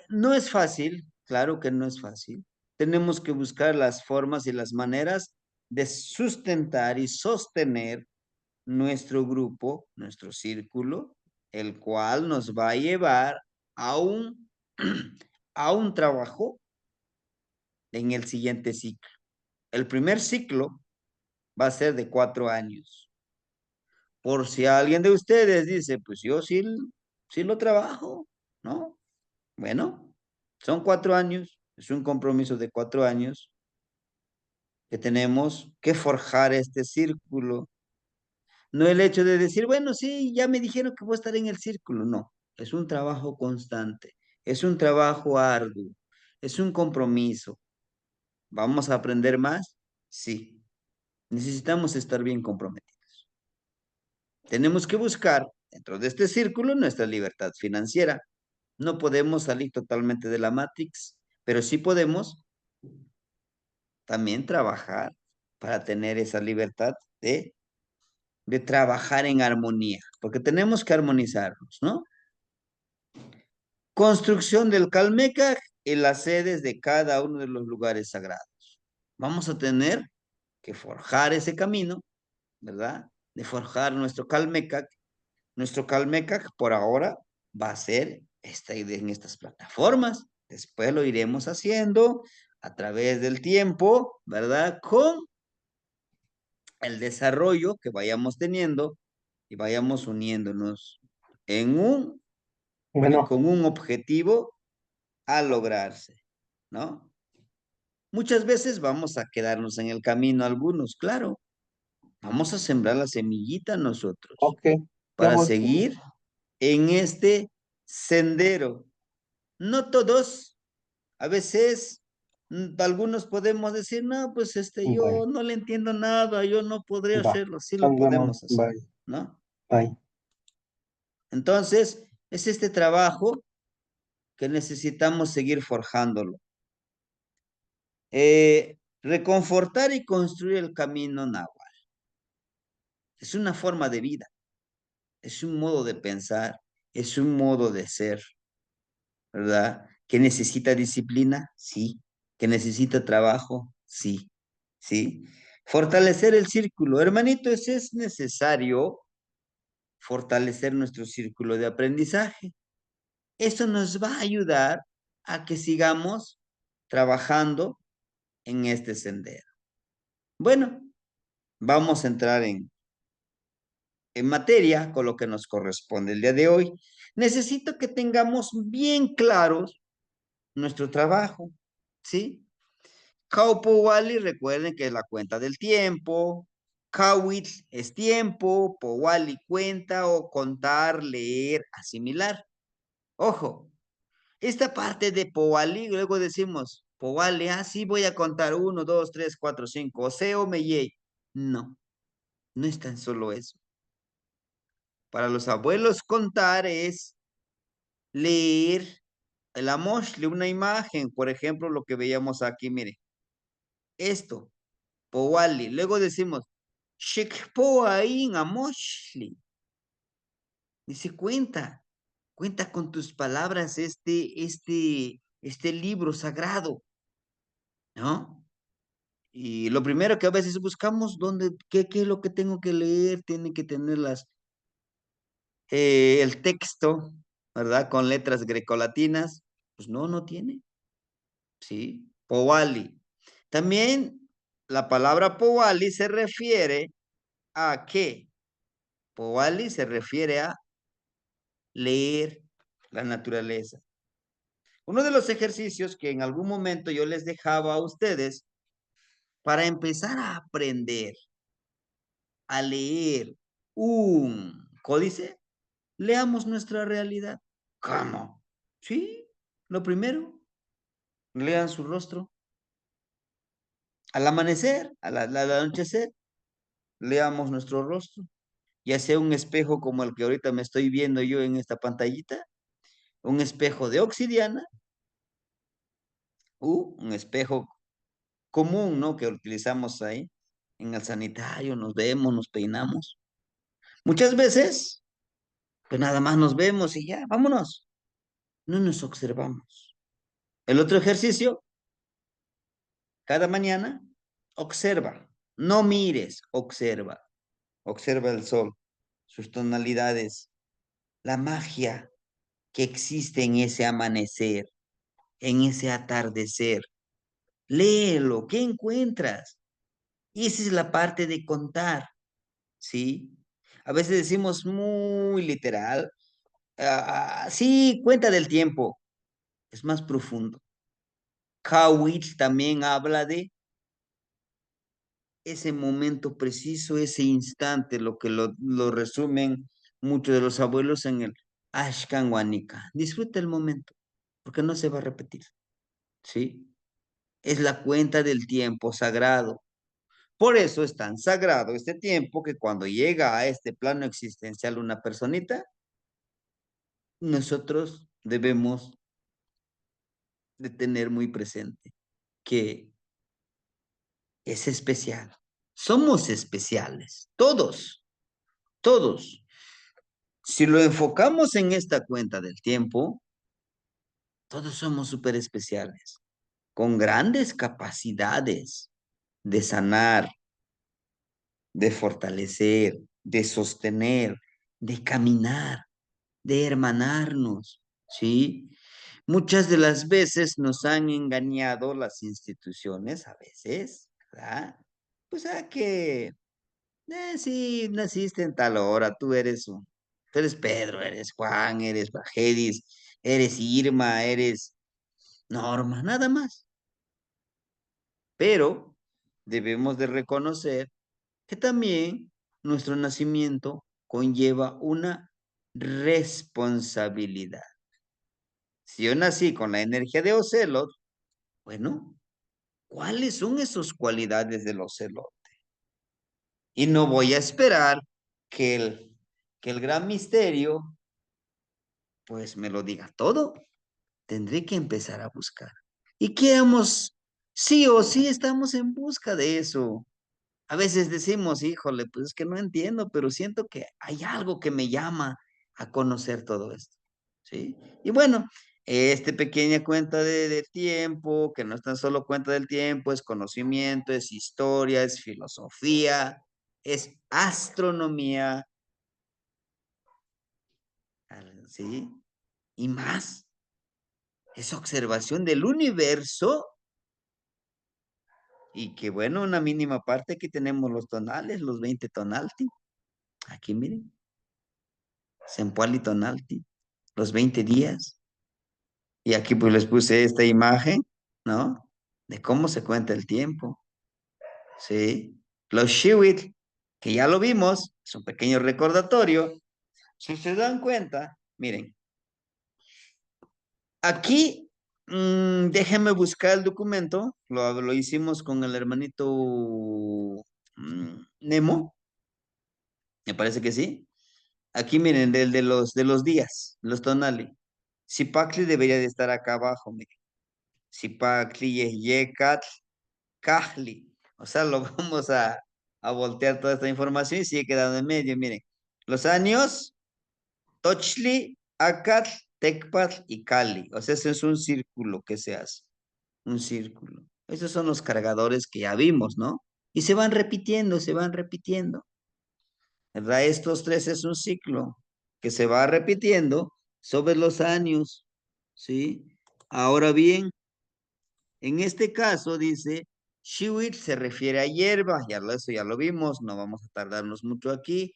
No es fácil, claro que no es fácil. Tenemos que buscar las formas y las maneras de sustentar y sostener nuestro grupo, nuestro círculo, el cual nos va a llevar a a un trabajo en el siguiente ciclo. El primer ciclo va a ser de 4 años. Por si alguien de ustedes dice, pues yo sí lo trabajo, ¿no? Bueno, son 4 años, es un compromiso de 4 años que tenemos que forjar este círculo. No el hecho de decir, bueno, sí, ya me dijeron que voy a estar en el círculo. No, es un trabajo constante, es un trabajo arduo, es un compromiso. ¿Vamos a aprender más? Sí. Necesitamos estar bien comprometidos. Tenemos que buscar dentro de este círculo nuestra libertad financiera. No podemos salir totalmente de la Matrix, pero sí podemos también trabajar para tener esa libertad de trabajar en armonía, porque tenemos que armonizarnos, ¿no? Construcción del Calmecac en las sedes de cada uno de los lugares sagrados. Vamos a tener que forjar ese camino, ¿verdad? De forjar nuestro Calmecac. Nuestro Calmecac por ahora va a ser en estas plataformas. Después lo iremos haciendo a través del tiempo, ¿verdad? Con el desarrollo que vayamos teniendo y vayamos uniéndonos en y Bueno, con un objetivo a lograrse, ¿no? Muchas veces vamos a quedarnos en el camino algunos, claro. Vamos a sembrar la semillita nosotros ok, ya para voy. seguir en este sendero. No todos, a veces algunos podemos decir, no, pues Bye, yo no le entiendo nada, yo no podré va. hacerlo, sí lo Nos vemos. podemos hacer, Bye, ¿no? bye. Entonces, es este trabajo que necesitamos seguir forjándolo. Reconfortar y construir el camino náhuatl. Es una forma de vida, es un modo de pensar, es un modo de ser, ¿verdad? Que necesita disciplina, sí. Que necesita trabajo, sí. ¿Sí? Fortalecer el círculo. Hermanito, es necesario fortalecer nuestro círculo de aprendizaje. Eso nos va a ayudar a que sigamos trabajando en este sendero. Bueno, vamos a entrar en materia con lo que nos corresponde el día de hoy. Necesito que tengamos bien claros nuestro trabajo, ¿sí? Kaupowali, recuerden que es la cuenta del tiempo. Kawit es tiempo, Powali cuenta o contar, leer, asimilar. Ojo, esta parte de Powali, luego decimos, Powali, sí voy a contar 1, 2, 3, 4, 5, o sea, o me yey. No, no es tan solo eso. Para los abuelos contar es leer el amoshli, una imagen, por ejemplo, lo que veíamos aquí, mire, esto, Powali. Luego decimos, Shikpoain amoshli. Dice, cuenta con tus palabras este libro sagrado, ¿no? Y lo primero que a veces buscamos, qué es lo que tengo que leer? Tiene que tener el texto, ¿verdad? Con letras grecolatinas. Pues no, no tiene, ¿sí? Powali. También la palabra Powali se refiere a qué? Powali se refiere a leer la naturaleza. Uno de los ejercicios que en algún momento yo les dejaba a ustedes para empezar a aprender a leer un códice, leamos nuestra realidad. ¿Cómo? Sí, lo primero, lean su rostro. Al amanecer, al anochecer, leamos nuestro rostro, ya sea un espejo como el que ahorita me estoy viendo yo en esta pantallita, un espejo de obsidiana, un espejo común, ¿no? Que utilizamos ahí en el sanitario, nos vemos, nos peinamos. Muchas veces, pues nada más nos vemos y ya, vámonos. No nos observamos. El otro ejercicio, cada mañana, observa. No mires, observa. Observa el sol, sus tonalidades, la magia que existe en ese amanecer, en ese atardecer. Léelo, ¿qué encuentras? Y esa es la parte de contar, ¿sí? A veces decimos muy literal, sí, cuenta del tiempo, es más profundo. Kawich también habla de ese momento preciso, ese instante, lo que lo resumen muchos de los abuelos en el Ashkan Wanika. Disfruta el momento, porque no se va a repetir, ¿sí? Es la cuenta del tiempo sagrado. Por eso es tan sagrado este tiempo que cuando llega a este plano existencial una personita, nosotros debemos de tener muy presente que es especial. Somos especiales, todos, todos. Si lo enfocamos en esta cuenta del tiempo, todos somos súper especiales, con grandes capacidades de sanar, de fortalecer, de sostener, de caminar, de hermanarnos, ¿sí? Muchas de las veces nos han engañado las instituciones, a veces, ¿verdad? Pues a que, sí, naciste en tal hora, tú eres Pedro, eres Juan, eres Bajedis, eres Irma, eres Norma, nada más. Pero debemos de reconocer que también nuestro nacimiento conlleva una responsabilidad. Si yo nací con la energía de Ocelot, bueno, ¿cuáles son esas cualidades del Ocelot? Y no voy a esperar que el gran misterio, pues me lo diga todo. Tendré que empezar a buscar. Y queramos, sí o sí estamos en busca de eso. A veces decimos, híjole, pues es que no entiendo, pero siento que hay algo que me llama a conocer todo esto, ¿sí? Y bueno, este pequeña cuenta de tiempo, que no es tan solo cuenta del tiempo, es conocimiento, es historia, es filosofía, es astronomía, ¿sí? Y más, es observación del universo y que bueno, una mínima parte que tenemos los tonales, los 20 tonalti. Aquí miren. Sempoal y Tonalti, los 20 días. Y aquí pues les puse esta imagen, ¿no? De cómo se cuenta el tiempo, ¿sí? Los Shiwit, que ya lo vimos, es un pequeño recordatorio. Si se dan cuenta, miren, aquí, déjenme buscar el documento, lo hicimos con el hermanito Nemo, me parece que sí. Aquí miren, del de los días, los tonali. Zipacli debería de estar acá abajo, miren. Zipacli, Yecat, Kahli. O sea, lo vamos a voltear toda esta información y sigue quedando en medio. Miren, los años, Tochli, Acat, Tecpat y Cali. O sea, ese es un círculo que se hace. Un círculo. Esos son los cargadores que ya vimos, ¿no? Y se van repitiendo, se van repitiendo. ¿Verdad? Estos tres es un ciclo que se va repitiendo sobre los años, ¿sí? Ahora bien, en este caso dice, Shiwit se refiere a hierba, eso ya lo vimos, no vamos a tardarnos mucho aquí.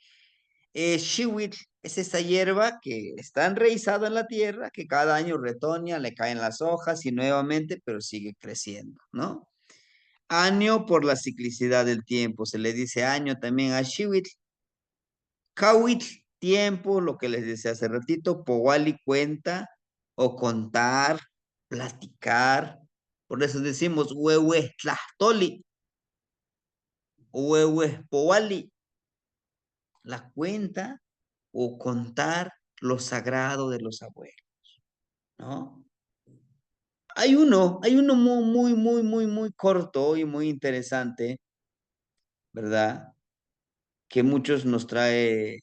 Shiwit es esa hierba que está enraizada en la tierra, que cada año retoña, le caen las hojas y nuevamente, pero sigue creciendo, ¿no? Año por la ciclicidad del tiempo, se le dice año también a Shiwit. Kawit, tiempo, lo que les decía hace ratito, Powali, cuenta o contar, platicar. Por eso decimos huehue tlahtoli, huehue Powali, la cuenta o contar lo sagrado de los abuelos, ¿no? Hay uno muy, muy, muy, muy corto y muy interesante, ¿verdad? Que muchos nos trae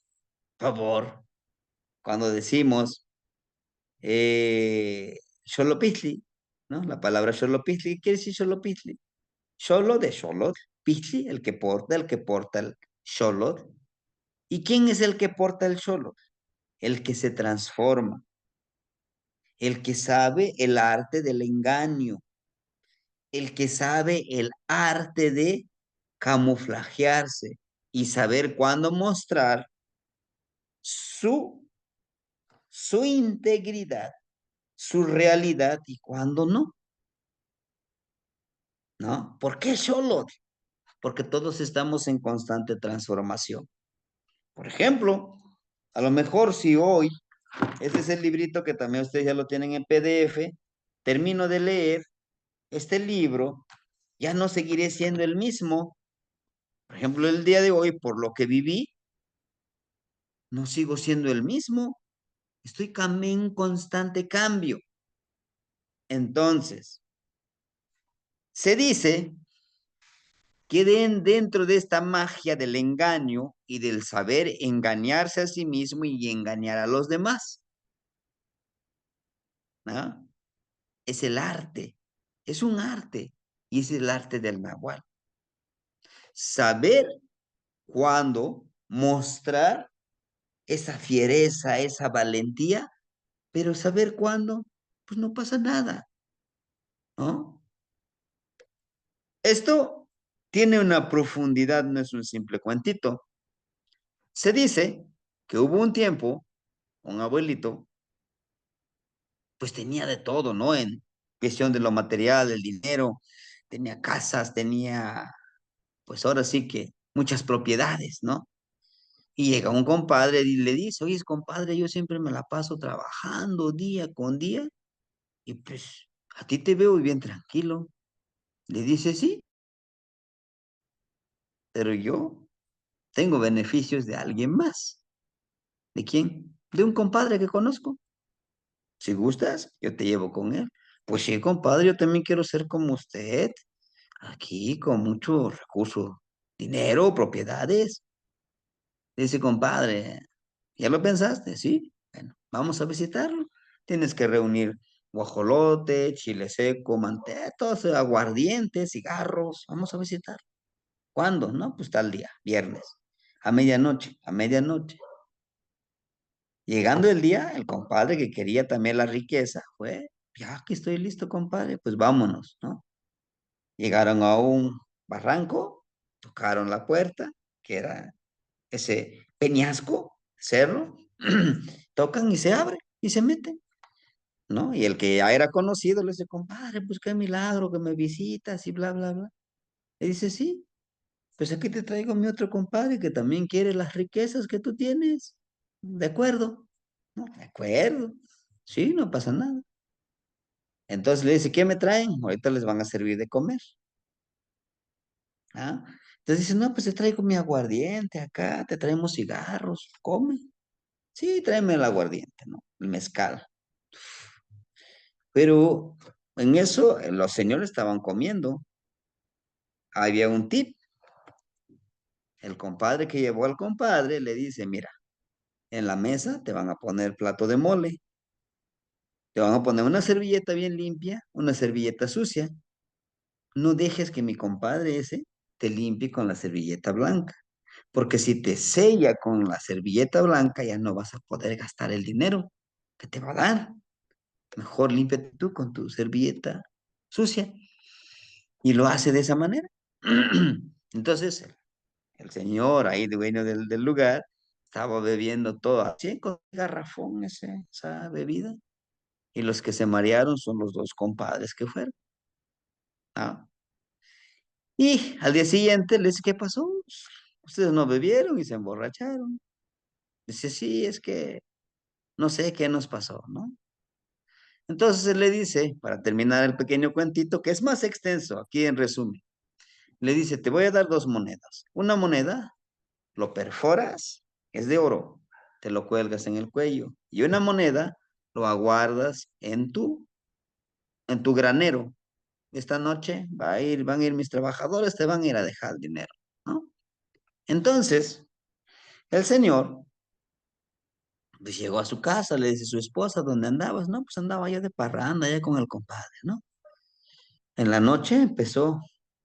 favor cuando decimos Xolopitli, ¿no? La palabra Xolopitli, ¿qué quiere decir Xolopitli? Xolo de Xolotl, Pitli, el que porta el Xolotl. ¿Y quién es el que porta el cholo? El que se transforma, el que sabe el arte del engaño, el que sabe el arte de camuflajearse y saber cuándo mostrar su, su integridad, su realidad y cuándo no, ¿no? ¿Por qué solo? Porque todos estamos en constante transformación. Por ejemplo, a lo mejor si hoy, este es el librito que también ustedes ya lo tienen en PDF, termino de leer este libro, ya no seguiré siendo el mismo. Por ejemplo, el día de hoy, por lo que viví, no sigo siendo el mismo. Estoy en constante cambio. Entonces, se dice que dentro de esta magia del engaño y del saber engañarse a sí mismo y engañar a los demás, ¿no? Es el arte, es un arte y es el arte del nahual. Saber cuándo mostrar esa fiereza, esa valentía, pero saber cuándo, pues no pasa nada, ¿no? Esto tiene una profundidad, no es un simple cuentito. Se dice que hubo un tiempo, un abuelito, pues tenía de todo, ¿no? En cuestión de lo material, el dinero, tenía casas, tenía, pues ahora sí que muchas propiedades, ¿no? Y llega un compadre y le dice, oye, compadre, yo siempre me la paso trabajando día con día y pues a ti te veo bien tranquilo. Le dice, sí, pero yo tengo beneficios de alguien más. ¿De quién? De un compadre que conozco. Si gustas, yo te llevo con él. Pues sí, compadre, yo también quiero ser como usted, aquí con muchos recursos, dinero, propiedades. Dice, compadre, ¿ya lo pensaste? Sí. Bueno, vamos a visitarlo. Tienes que reunir guajolote, chile seco, manteca, todos aguardientes, cigarros. Vamos a visitar. ¿Cuándo? No, pues tal día, viernes, a medianoche, a medianoche. Llegando el día, el compadre que quería también la riqueza fue, ya que estoy listo, compadre, pues vámonos, ¿no? Llegaron a un barranco, tocaron la puerta, que era ese peñasco, cerro, tocan y se abre y se meten, ¿no? Y el que ya era conocido le dice, compadre, pues qué milagro que me visitas y bla, bla, bla. Le dice, sí, pues aquí te traigo mi otro compadre que también quiere las riquezas que tú tienes. ¿De acuerdo? No, de acuerdo. Sí, no pasa nada. Entonces le dice, ¿qué me traen? Ahorita les van a servir de comer. ¿Ah? Entonces dice, no, pues te traigo mi aguardiente acá, te traemos cigarros, come. Sí, tráeme el aguardiente, ¿no? El mezcal. Pero en eso los señores estaban comiendo. Había un tip. El compadre que llevó al compadre le dice, mira, en la mesa te van a poner plato de mole, te van a poner una servilleta bien limpia, una servilleta sucia. No dejes que mi compadre ese te limpie con la servilleta blanca, porque si te sella con la servilleta blanca ya no vas a poder gastar el dinero que te va a dar. Mejor límpiate tú con tu servilleta sucia. Y lo hace de esa manera. Entonces, el señor ahí, dueño del lugar, estaba bebiendo todo así con garrafón esa bebida. Y los que se marearon son los dos compadres que fueron. ¿Ah? Y al día siguiente le dice, ¿qué pasó? Ustedes no bebieron y se emborracharon. Dice, sí, es que no sé qué nos pasó, ¿no? Entonces él le dice, para terminar el pequeño cuentito, que es más extenso, aquí en resumen, le dice, te voy a dar dos monedas. Una moneda lo perforas, es de oro, te lo cuelgas en el cuello. Y una moneda lo aguardas en tu granero. Esta noche van a ir mis trabajadores, te van a ir a dejar dinero, ¿no? Entonces, el señor, pues llegó a su casa, le dice a su esposa, ¿dónde andabas? No, pues andaba allá de parranda, allá con el compadre, ¿no? En la noche empezó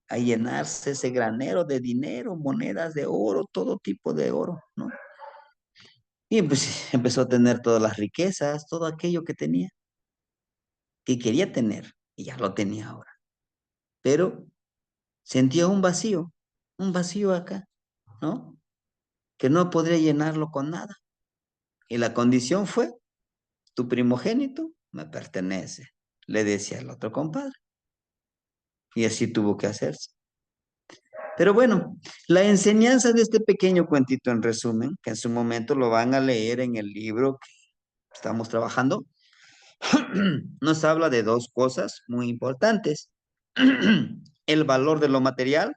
a llenarse ese granero de dinero, monedas de oro, todo tipo de oro, ¿no? Y pues empezó a tener todas las riquezas, todo aquello que tenía, que quería tener, y ya lo tenía ahora. Pero sentía un vacío acá, ¿no? Que no podría llenarlo con nada. Y la condición fue, tu primogénito me pertenece, le decía el otro compadre. Y así tuvo que hacerse. Pero bueno, la enseñanza de este pequeño cuentito en resumen, que en su momento lo van a leer en el libro que estamos trabajando, nos habla de dos cosas muy importantes. El valor de lo material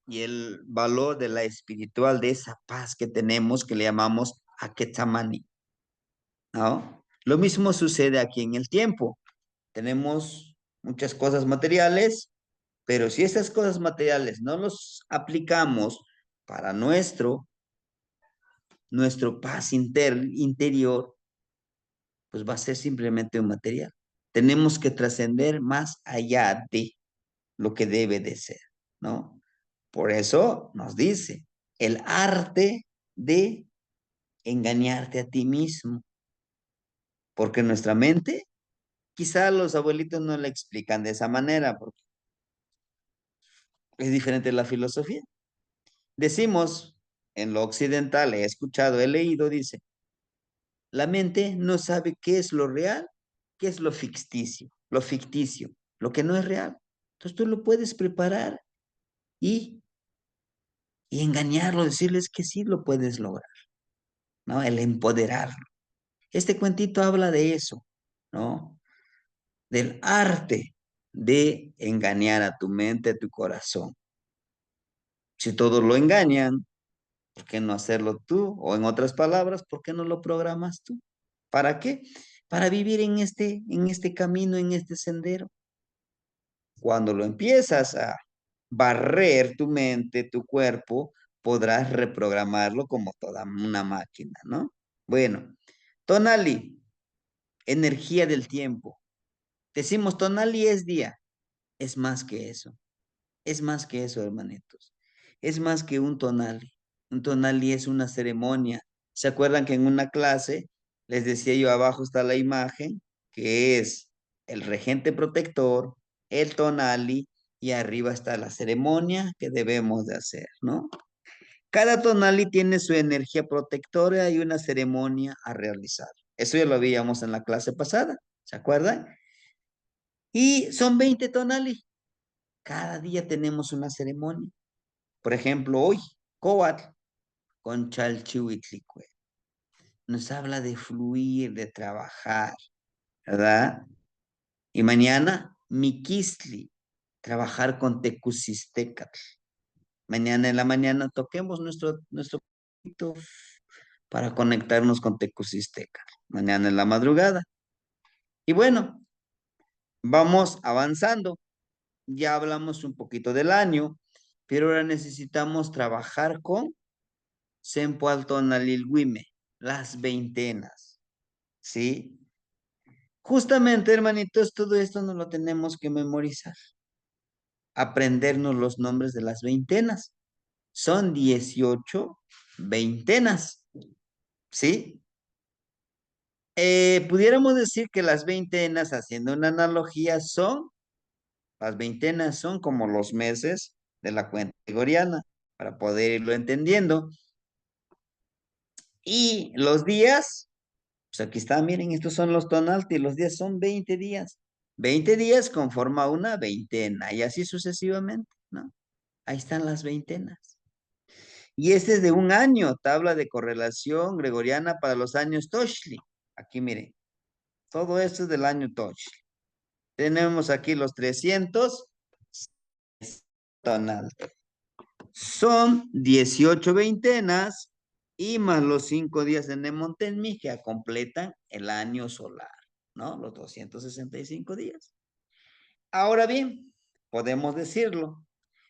y el valor de la espiritual, de esa paz que tenemos que le llamamos Aketsamani, ¿no? Lo mismo sucede aquí en el tiempo. Tenemos muchas cosas materiales, pero si esas cosas materiales no los aplicamos para nuestro paz interior, pues va a ser simplemente un material. Tenemos que trascender más allá de lo que debe de ser, ¿no? Por eso nos dice, el arte de engañarte a ti mismo, porque nuestra mente, quizá los abuelitos no la explican de esa manera, porque es diferente la filosofía. Decimos, en lo occidental, he escuchado, he leído, dice, la mente no sabe qué es lo real, qué es lo ficticio, lo que no es real. Entonces tú lo puedes preparar y, y engañarlo, decirles que sí lo puedes lograr, ¿no? El empoderarlo. Este cuentito habla de eso, ¿no? Del arte de engañar a tu mente, a tu corazón. Si todos lo engañan, ¿por qué no hacerlo tú? O en otras palabras, ¿por qué no lo programas tú? ¿Para qué? Para vivir en este camino, en este sendero. Cuando lo empiezas a barrer tu mente, tu cuerpo, podrás reprogramarlo como toda una máquina, ¿no? Bueno, Tonali, energía del tiempo. Decimos Tonali es día, es más que eso. Es más que eso, hermanitos. Es más que un tonali. Un tonali es una ceremonia. ¿Se acuerdan que en una clase les decía yo abajo está la imagen, que es el regente protector, el tonali, y arriba está la ceremonia que debemos de hacer, ¿no? Cada tonali tiene su energía protectora y una ceremonia a realizar. Eso ya lo veíamos en la clase pasada, ¿se acuerdan? Y son 20 tonali. Cada día tenemos una ceremonia. Por ejemplo, hoy, Coatl con Chalchihuitlicue. Nos habla de fluir, de trabajar, ¿verdad? Y mañana, Miquistli, trabajar con Tecusistecatl. Mañana en la mañana toquemos nuestro poquito para conectarnos con Tecusistecatl. Mañana en la madrugada. Y bueno, vamos avanzando. Ya hablamos un poquito del año, pero ahora necesitamos trabajar con Sempoaltonalilhuime, las veintenas, ¿sí? Justamente, hermanitos, todo esto nos lo tenemos que memorizar, aprendernos los nombres de las veintenas. Son 18 veintenas, ¿sí? Pudiéramos decir que las veintenas, haciendo una analogía, las veintenas son como los meses de la cuenta gregoriana, para poder irlo entendiendo. Y los días, pues aquí está, miren, estos son los tonalti, los días son 20 días. 20 días conforma una veintena y así sucesivamente, ¿no? Ahí están las veintenas. Y este es de un año, tabla de correlación gregoriana para los años Toshli. Aquí miren, todo esto es del año Toshli. Tenemos aquí los 300 tonalti. Son 18 veintenas y más los 5 días de Nemontenmi que completan el año solar, ¿no? Los 265 días. Ahora bien, podemos decirlo.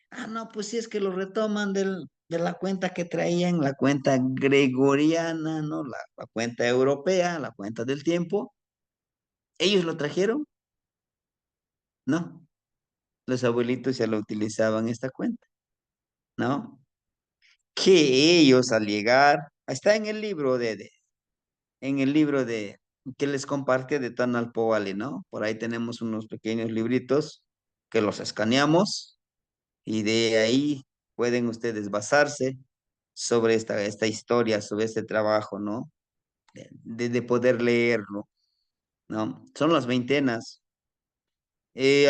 Ah, no, pues sí es que lo retoman de la cuenta que traían, la cuenta gregoriana, ¿no? La cuenta europea, la cuenta del tiempo. ¿Ellos lo trajeron? No. Los abuelitos ya lo utilizaban esta cuenta, ¿no? Que ellos al llegar Está en el libro en el libro que les comparte de Tanal Powali, ¿no? Por ahí tenemos unos pequeños libritos que los escaneamos y de ahí pueden ustedes basarse sobre esta historia, sobre este trabajo, ¿no? De poder leerlo, ¿no? Son las veintenas.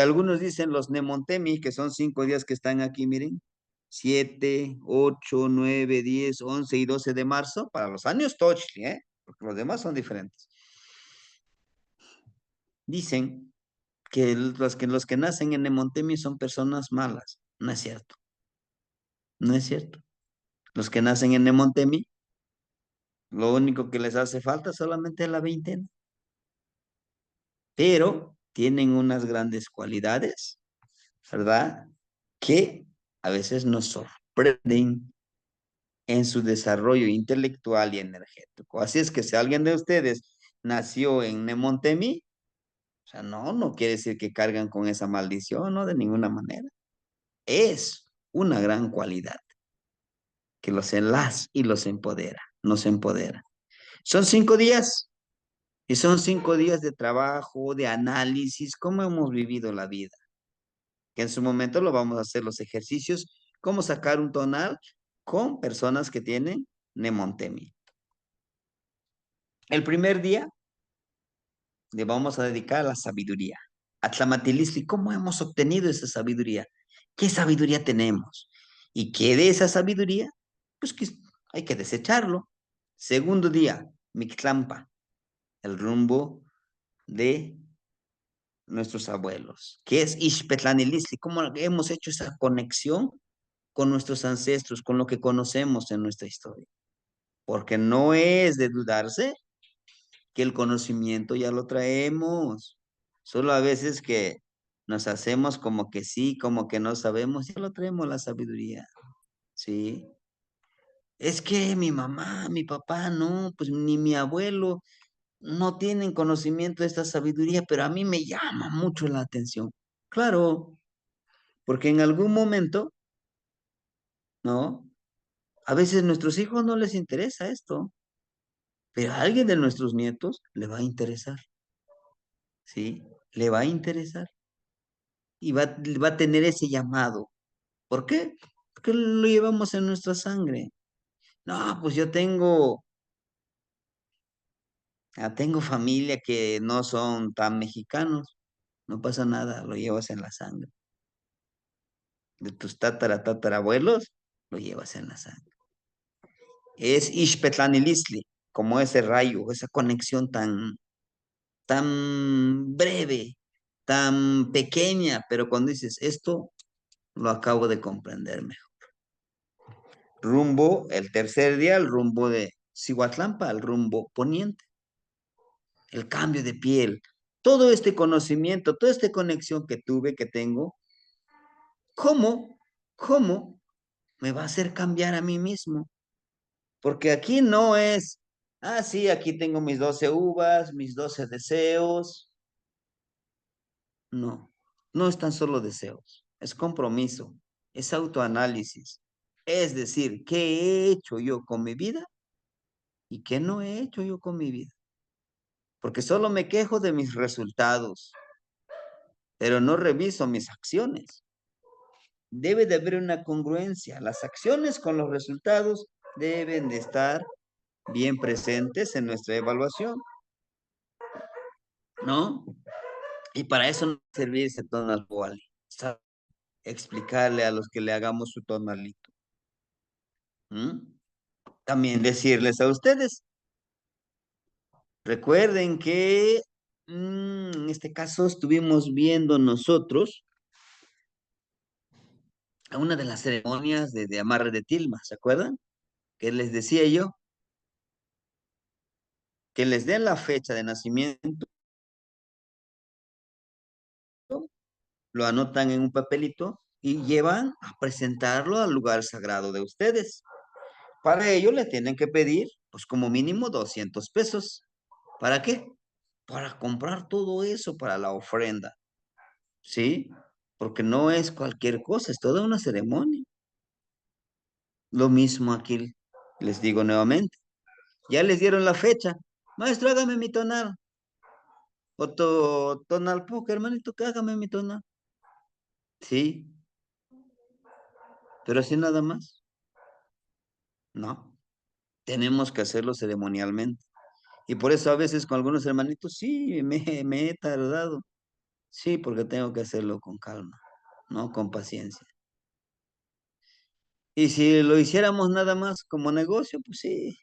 Algunos dicen los Nemontemi, que son 5 días que están aquí, miren. 7, 8, 9, 10, 11 y 12 de marzo para los años Tochli, ¿eh? Porque los demás son diferentes. Dicen que los que nacen en Nemontemi son personas malas. No es cierto. No es cierto. Los que nacen en Nemontemi, lo único que les hace falta solamente es la veintena. Pero tienen unas grandes cualidades, ¿verdad? Que a veces nos sorprenden en su desarrollo intelectual y energético. Así es que si alguien de ustedes nació en Nemontemi, o sea, no quiere decir que cargan con esa maldición, no, de ninguna manera. Es una gran cualidad que los enlaza y los empodera, nos empodera. Son 5 días y son 5 días de trabajo, de análisis, cómo hemos vivido la vida. Que en su momento lo vamos a hacer los ejercicios, cómo sacar un tonal con personas que tienen Nemontemi. El primer día le vamos a dedicar a la sabiduría. Atlamatilisti, ¿cómo hemos obtenido esa sabiduría? ¿Qué sabiduría tenemos? ¿Y qué de esa sabiduría? Pues que hay que desecharlo. Segundo día, Mictlampa, el rumbo de nuestros abuelos, que es Ixpetlanilistli, cómo hemos hecho esa conexión con nuestros ancestros, con lo que conocemos en nuestra historia. Porque no es de dudarse que el conocimiento ya lo traemos. Solo a veces que nos hacemos como que sí, como que no sabemos, ya lo traemos la sabiduría. ¿Sí? Es que mi mamá, mi papá, no, pues ni mi abuelo no tienen conocimiento de esta sabiduría, pero a mí me llama mucho la atención. Claro, porque en algún momento, ¿no? A veces a nuestros hijos no les interesa esto, pero a alguien de nuestros nietos le va a interesar, ¿sí? Le va a interesar y va a tener ese llamado. ¿Por qué? Porque lo llevamos en nuestra sangre. No, pues yo tengo familia que no son tan mexicanos. No pasa nada, lo llevas en la sangre. De tus tatarabuelos, lo llevas en la sangre. Es Ixpetlanilistli, como ese rayo, esa conexión tan breve, tan pequeña, pero cuando dices esto, lo acabo de comprender mejor. Rumbo, el tercer día, el rumbo de Cihuatlampa, el rumbo poniente, el cambio de piel, todo este conocimiento, toda esta conexión que tuve, que tengo, ¿cómo me va a hacer cambiar a mí mismo? Porque aquí no es, sí, aquí tengo mis 12 uvas, mis 12 deseos. No, no es tan solo deseos, es compromiso, es autoanálisis. Es decir, ¿qué he hecho yo con mi vida y qué no he hecho yo con mi vida? Porque solo me quejo de mis resultados, pero no reviso mis acciones. Debe de haber una congruencia. Las acciones con los resultados deben de estar bien presentes en nuestra evaluación, ¿no? Y para eso no servirse tonal Wally. Explicarle a los que le hagamos su tonalito. También decirles a ustedes, recuerden que en este caso estuvimos viendo nosotros a una de las ceremonias de amarre de tilma, ¿se acuerdan? Que les decía yo, que les den la fecha de nacimiento, lo anotan en un papelito y llevan a presentarlo al lugar sagrado de ustedes. Para ello le tienen que pedir, pues como mínimo 200 pesos. ¿Para qué? Para comprar todo eso para la ofrenda, ¿sí? Porque no es cualquier cosa, es toda una ceremonia. Lo mismo aquí les digo nuevamente, Ya les dieron la fecha. Maestro, hágame mi tonal. O tonal poker, hermanito, que hágame mi tonal. Sí, pero así nada más. No, tenemos que hacerlo ceremonialmente. Y por eso a veces con algunos hermanitos, sí, me he tardado. Sí, porque tengo que hacerlo con calma, ¿no? Con paciencia. Y si lo hiciéramos nada más como negocio, pues sí,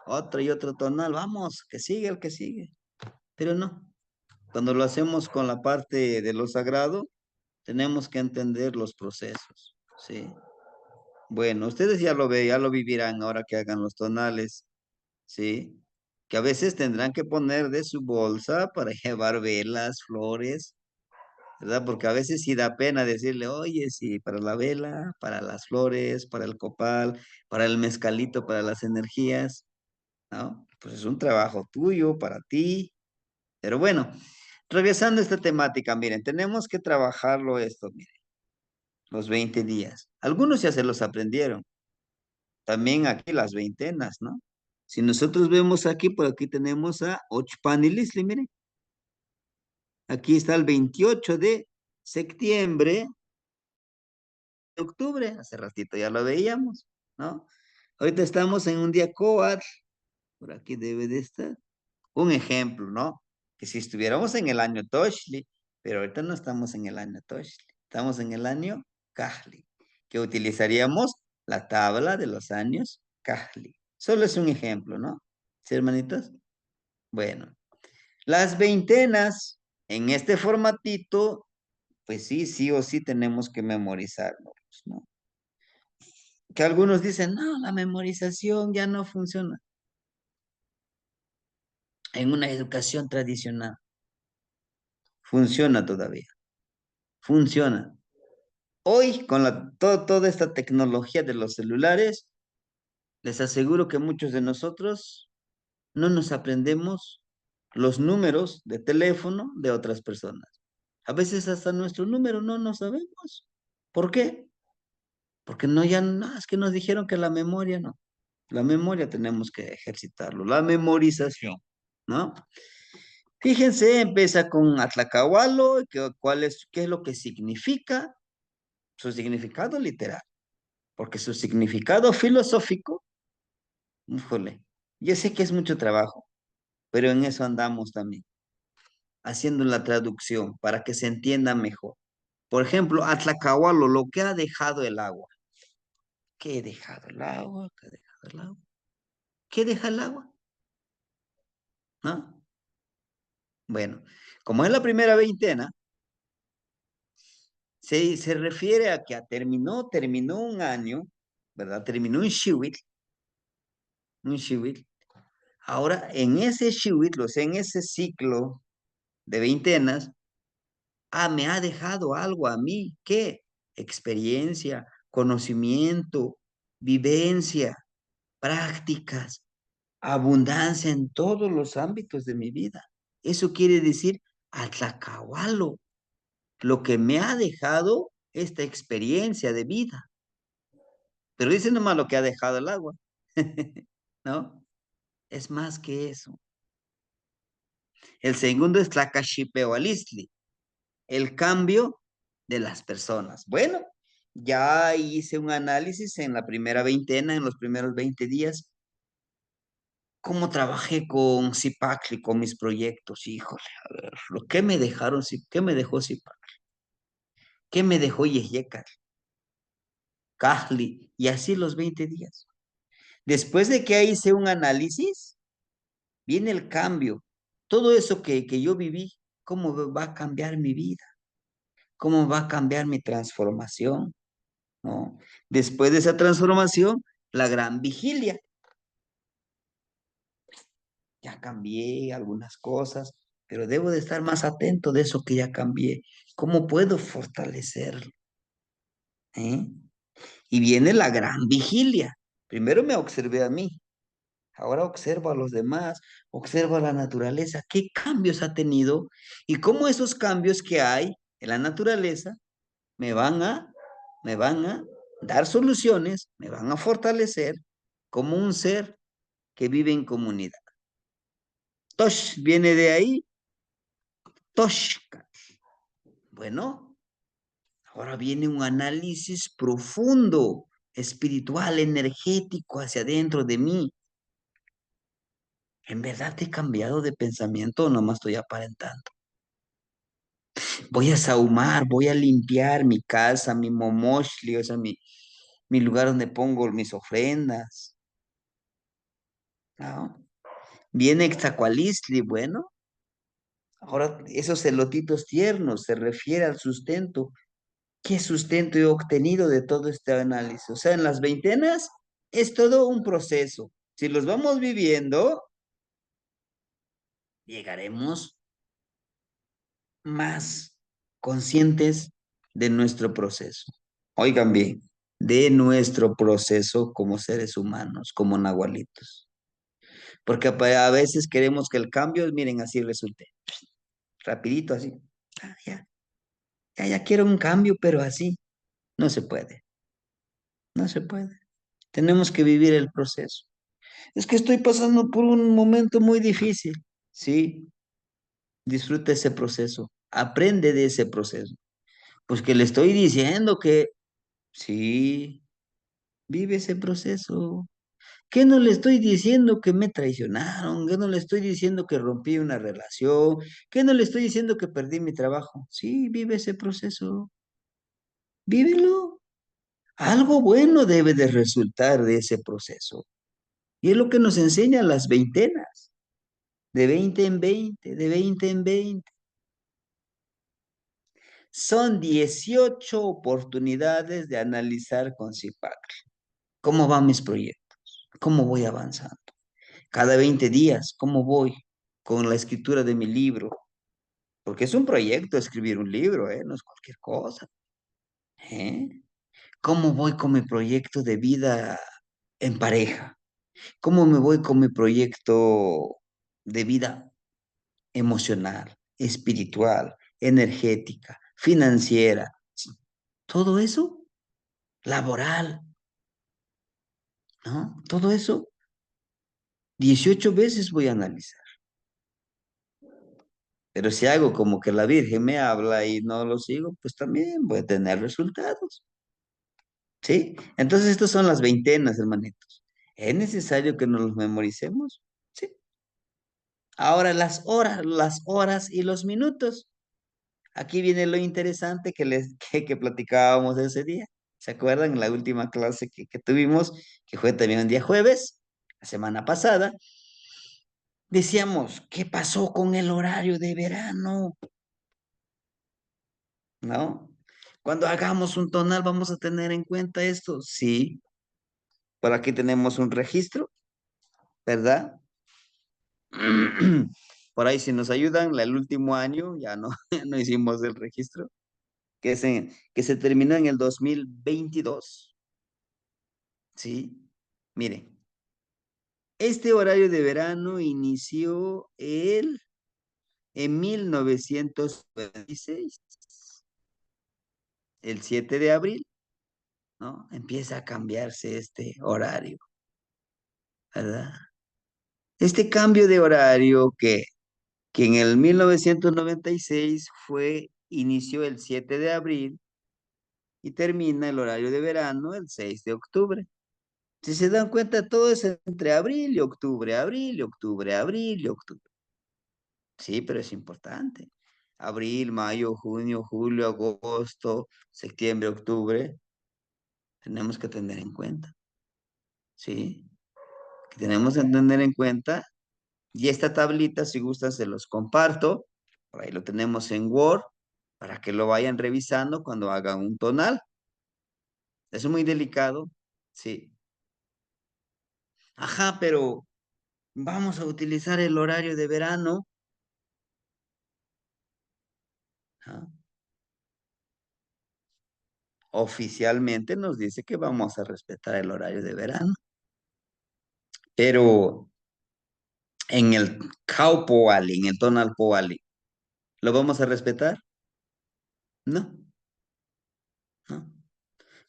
otro y otro tonal, vamos, que sigue el que sigue. Pero no, cuando lo hacemos con la parte de lo sagrado, tenemos que entender los procesos, ¿sí? Bueno, ustedes ya lo ven, ya lo vivirán ahora que hagan los tonales, ¿sí? Que a veces tendrán que poner de su bolsa para llevar velas, flores, ¿verdad? Porque a veces sí da pena decirle, oye, sí, para la vela, para las flores, para el copal, para el mezcalito, para las energías, ¿no? Pues es un trabajo tuyo, para ti. Pero bueno, regresando a esta temática, miren, tenemos que trabajarlo esto, miren, los 20 días. Algunos ya se los aprendieron. También aquí las veintenas, ¿no? Si nosotros vemos aquí, por aquí tenemos a Ochpanilisli, miren. Aquí está el 28 de septiembre, de octubre, hace ratito ya lo veíamos, ¿no? Ahorita estamos en un día Coatl, por aquí debe de estar. Un ejemplo, ¿no? Que si estuviéramos en el año Toshli, pero ahorita no estamos en el año Toshli, estamos en el año Kahli, que utilizaríamos la tabla de los años Kahli. Solo es un ejemplo, ¿no? ¿Sí, hermanitos? Bueno, las veintenas en este formatito, pues sí, sí o sí tenemos que memorizarnos, ¿no? Que algunos dicen, no, la memorización ya no funciona en una educación tradicional. Funciona todavía, funciona. Hoy, con toda esta tecnología de los celulares, les aseguro que muchos de nosotros no nos aprendemos los números de teléfono de otras personas. A veces hasta nuestro número no nos sabemos. ¿Por qué? Porque no, ya no, es que nos dijeron que la memoria no. La memoria tenemos que ejercitarlo, la memorización, ¿no? Fíjense, empieza con Atlacahualo, qué es lo que significa, su significado literal, porque su significado filosófico, híjole, yo sé que es mucho trabajo, pero en eso andamos también, haciendo la traducción para que se entienda mejor. Por ejemplo, Atlacahualo, lo que ha dejado el agua. ¿Qué ha dejado el agua? ¿Qué ha dejado el agua? ¿Qué deja el agua? ¿No? Bueno, como es la primera veintena, se refiere a que terminó un año, ¿verdad? Terminó un shiwit. Ahora, en ese shiwit, o sea, en ese ciclo de veintenas, me ha dejado algo a mí. ¿Qué? Experiencia, conocimiento, vivencia, prácticas, abundancia en todos los ámbitos de mi vida. Eso quiere decir Atlacahualo, lo que me ha dejado esta experiencia de vida. Pero dice nomás lo que ha dejado el agua, ¿no? Es más que eso. El segundo es Tlacachipeualistli, el cambio de las personas. Bueno, ya hice un análisis en la primera veintena, en los primeros 20 días, cómo trabajé con Zipacli, con mis proyectos. Híjole, a ver, lo que me dejaron, ¿qué me dejó Zipacli? ¿Qué me dejó Yeyecal? Cajli, y así los 20 días. Después de que hice un análisis, viene el cambio. Todo eso que yo viví, ¿cómo va a cambiar mi vida? ¿Cómo va a cambiar mi transformación? ¿No? Después de esa transformación, la gran vigilia. Ya cambié algunas cosas, pero debo de estar más atento de eso que ya cambié. ¿Cómo puedo fortalecerlo? ¿Eh? Y viene la gran vigilia. Primero me observé a mí, ahora observo a los demás, observo a la naturaleza, qué cambios ha tenido y cómo esos cambios que hay en la naturaleza me van a, me van a dar soluciones, me van a fortalecer como un ser que vive en comunidad. Tosh viene de ahí, Toshka. Bueno, ahora viene un análisis profundo, espiritual, energético hacia adentro de mí. ¿En verdad he cambiado de pensamiento o nomás estoy aparentando? Voy a sahumar, voy a limpiar mi casa, mi momoshli, o sea, mi lugar donde pongo mis ofrendas, ¿no? Viene Ixtacualistli, bueno, ahora esos elotitos tiernos se refiere al sustento. ¿Qué sustento he obtenido de todo este análisis? O sea, en las veintenas es todo un proceso. Si los vamos viviendo, llegaremos más conscientes de nuestro proceso. Oigan bien, de nuestro proceso como seres humanos, como nahualitos. Porque a veces queremos que el cambio, miren, así resulte. Rapidito, así. Ah, ya quiero un cambio, pero así. No se puede, no se puede. Tenemos que vivir el proceso. Es que estoy pasando por un momento muy difícil. Sí, disfruta ese proceso. Aprende de ese proceso. Pues que le estoy diciendo que sí, vive ese proceso. ¿Qué no le estoy diciendo que me traicionaron? ¿Qué no le estoy diciendo que rompí una relación? ¿Qué no le estoy diciendo que perdí mi trabajo? Sí, vive ese proceso. Vívelo. Algo bueno debe de resultar de ese proceso. Y es lo que nos enseñan las veintenas, de 20 en 20, de 20 en 20. Son 18 oportunidades de analizar con CIPAC. ¿Cómo van mis proyectos? ¿Cómo voy avanzando? Cada 20 días, ¿cómo voy con la escritura de mi libro? Porque es un proyecto escribir un libro, ¿eh? No es cualquier cosa, ¿eh? ¿Cómo voy con mi proyecto de vida en pareja? ¿Cómo me voy con mi proyecto de vida emocional, espiritual, energética, financiera? Todo eso, laboral, ¿no? Todo eso, 18 veces voy a analizar. Pero si hago como que la Virgen me habla y no lo sigo, pues también voy a tener resultados. ¿Sí? Entonces, estas son las veintenas, hermanitos. ¿Es necesario que nos los memoricemos? Sí. Ahora las horas y los minutos. Aquí viene lo interesante que platicábamos ese día. ¿Se acuerdan? En la última clase que tuvimos, que fue también un día jueves, la semana pasada, decíamos, ¿qué pasó con el horario de verano? ¿No? Cuando hagamos un tonal, ¿vamos a tener en cuenta esto? Sí, por aquí tenemos un registro, ¿verdad? Por ahí si nos ayudan, el último año ya no, no hicimos el registro, que se terminó en el 2022. ¿Sí? Miren, este horario de verano inició en 1926, el 7 de abril, ¿no? Empieza a cambiarse este horario, ¿verdad? Este cambio de horario que en el 1996 inició el 7 de abril y termina el horario de verano el 6 de octubre. Si se dan cuenta, todo es entre abril y octubre, abril y octubre, abril y octubre. Sí, pero es importante. Abril, mayo, junio, julio, agosto, septiembre, octubre, tenemos que tener en cuenta. Sí, que tenemos que tener en cuenta. Y esta tablita, si gustan, se los comparto. Por ahí lo tenemos en Word para que lo vayan revisando cuando hagan un tonal. Es muy delicado, sí. Ajá, pero vamos a utilizar el horario de verano. Ajá. Oficialmente nos dice que vamos a respetar el horario de verano, pero en el Kaupoali, en el tonal Poali, ¿lo vamos a respetar? No, no.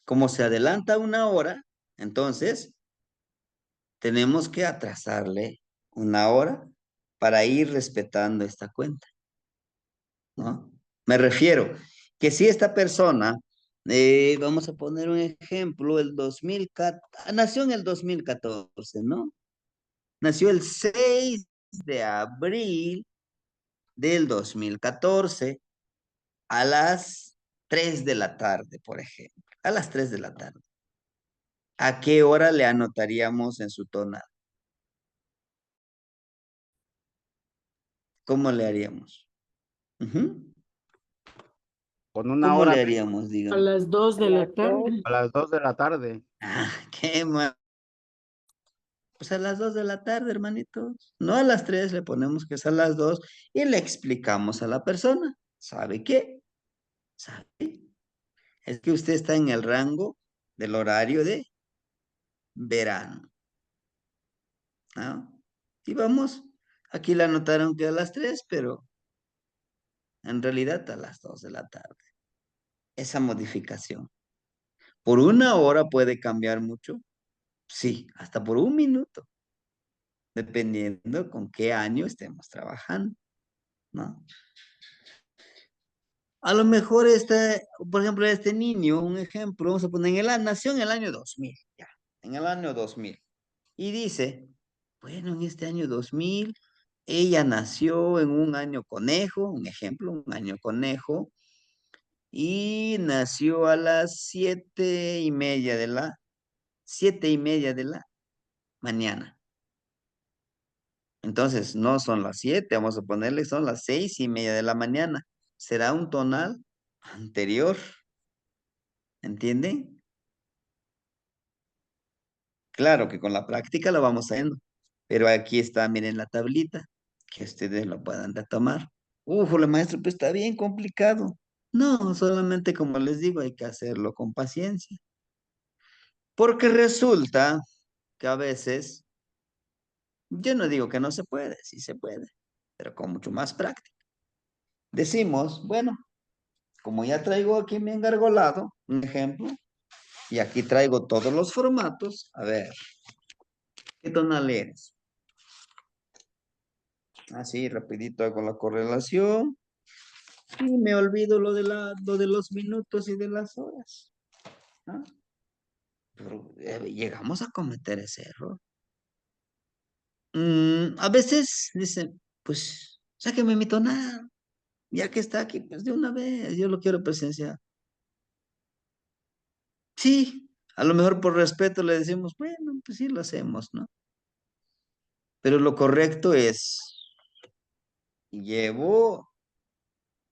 Como se adelanta una hora, entonces tenemos que atrasarle una hora para ir respetando esta cuenta, ¿no? Me refiero que si esta persona, vamos a poner un ejemplo, nació en el 2014, ¿no? Nació el 6 de abril del 2014 a las 3 de la tarde, por ejemplo, a las 3 de la tarde. ¿A qué hora le anotaríamos en su tonal? ¿Cómo le haríamos? Ujú. Con una ¿Cómo hora le menos, haríamos, A digamos? las 2 de la tarde. a las 2 de la tarde. Ah, qué mal. Pues a las 2 de la tarde, hermanitos. No a las 3, le ponemos que es a las 2 y le explicamos a la persona. ¿Sabe qué? ¿Sabe? Es que usted está en el rango del horario de verano, ¿no? Y vamos, aquí le anotaron que a las 3, pero en realidad a las 2 de la tarde. Esa modificación. ¿Por una hora puede cambiar mucho? Sí, hasta por un minuto, dependiendo con qué año estemos trabajando, ¿no? A lo mejor por ejemplo, este niño, un ejemplo, vamos a poner nació en el año 2000, ya, en el año 2000. Y dice, bueno, en este año 2000, ella nació en un año conejo, un ejemplo, un año conejo, y nació a las 7:30 de la mañana. Entonces, no son las 7, vamos a ponerle, son las 6:30 de la mañana. Será un tonal anterior, ¿entienden? Claro que con la práctica lo vamos haciendo, pero aquí está, miren la tablita, que ustedes lo puedan retomar. Ufole, maestro, pues está bien complicado. No, solamente como les digo, hay que hacerlo con paciencia. Porque resulta que a veces, yo no digo que no se puede, sí se puede, pero con mucho más práctica. Decimos, bueno, como ya traigo aquí mi engargolado, un ejemplo, y aquí traigo todos los formatos, a ver, ¿qué tonal eres? Así, rapidito hago la correlación y me olvido lo de los minutos y de las horas, ¿no? Pero llegamos a cometer ese error. A veces dicen, pues, sáqueme mi tonal, ya que está aquí, pues de una vez, yo lo quiero presenciar. Sí, a lo mejor por respeto le decimos, bueno, pues sí lo hacemos, ¿no? Pero lo correcto es, llevo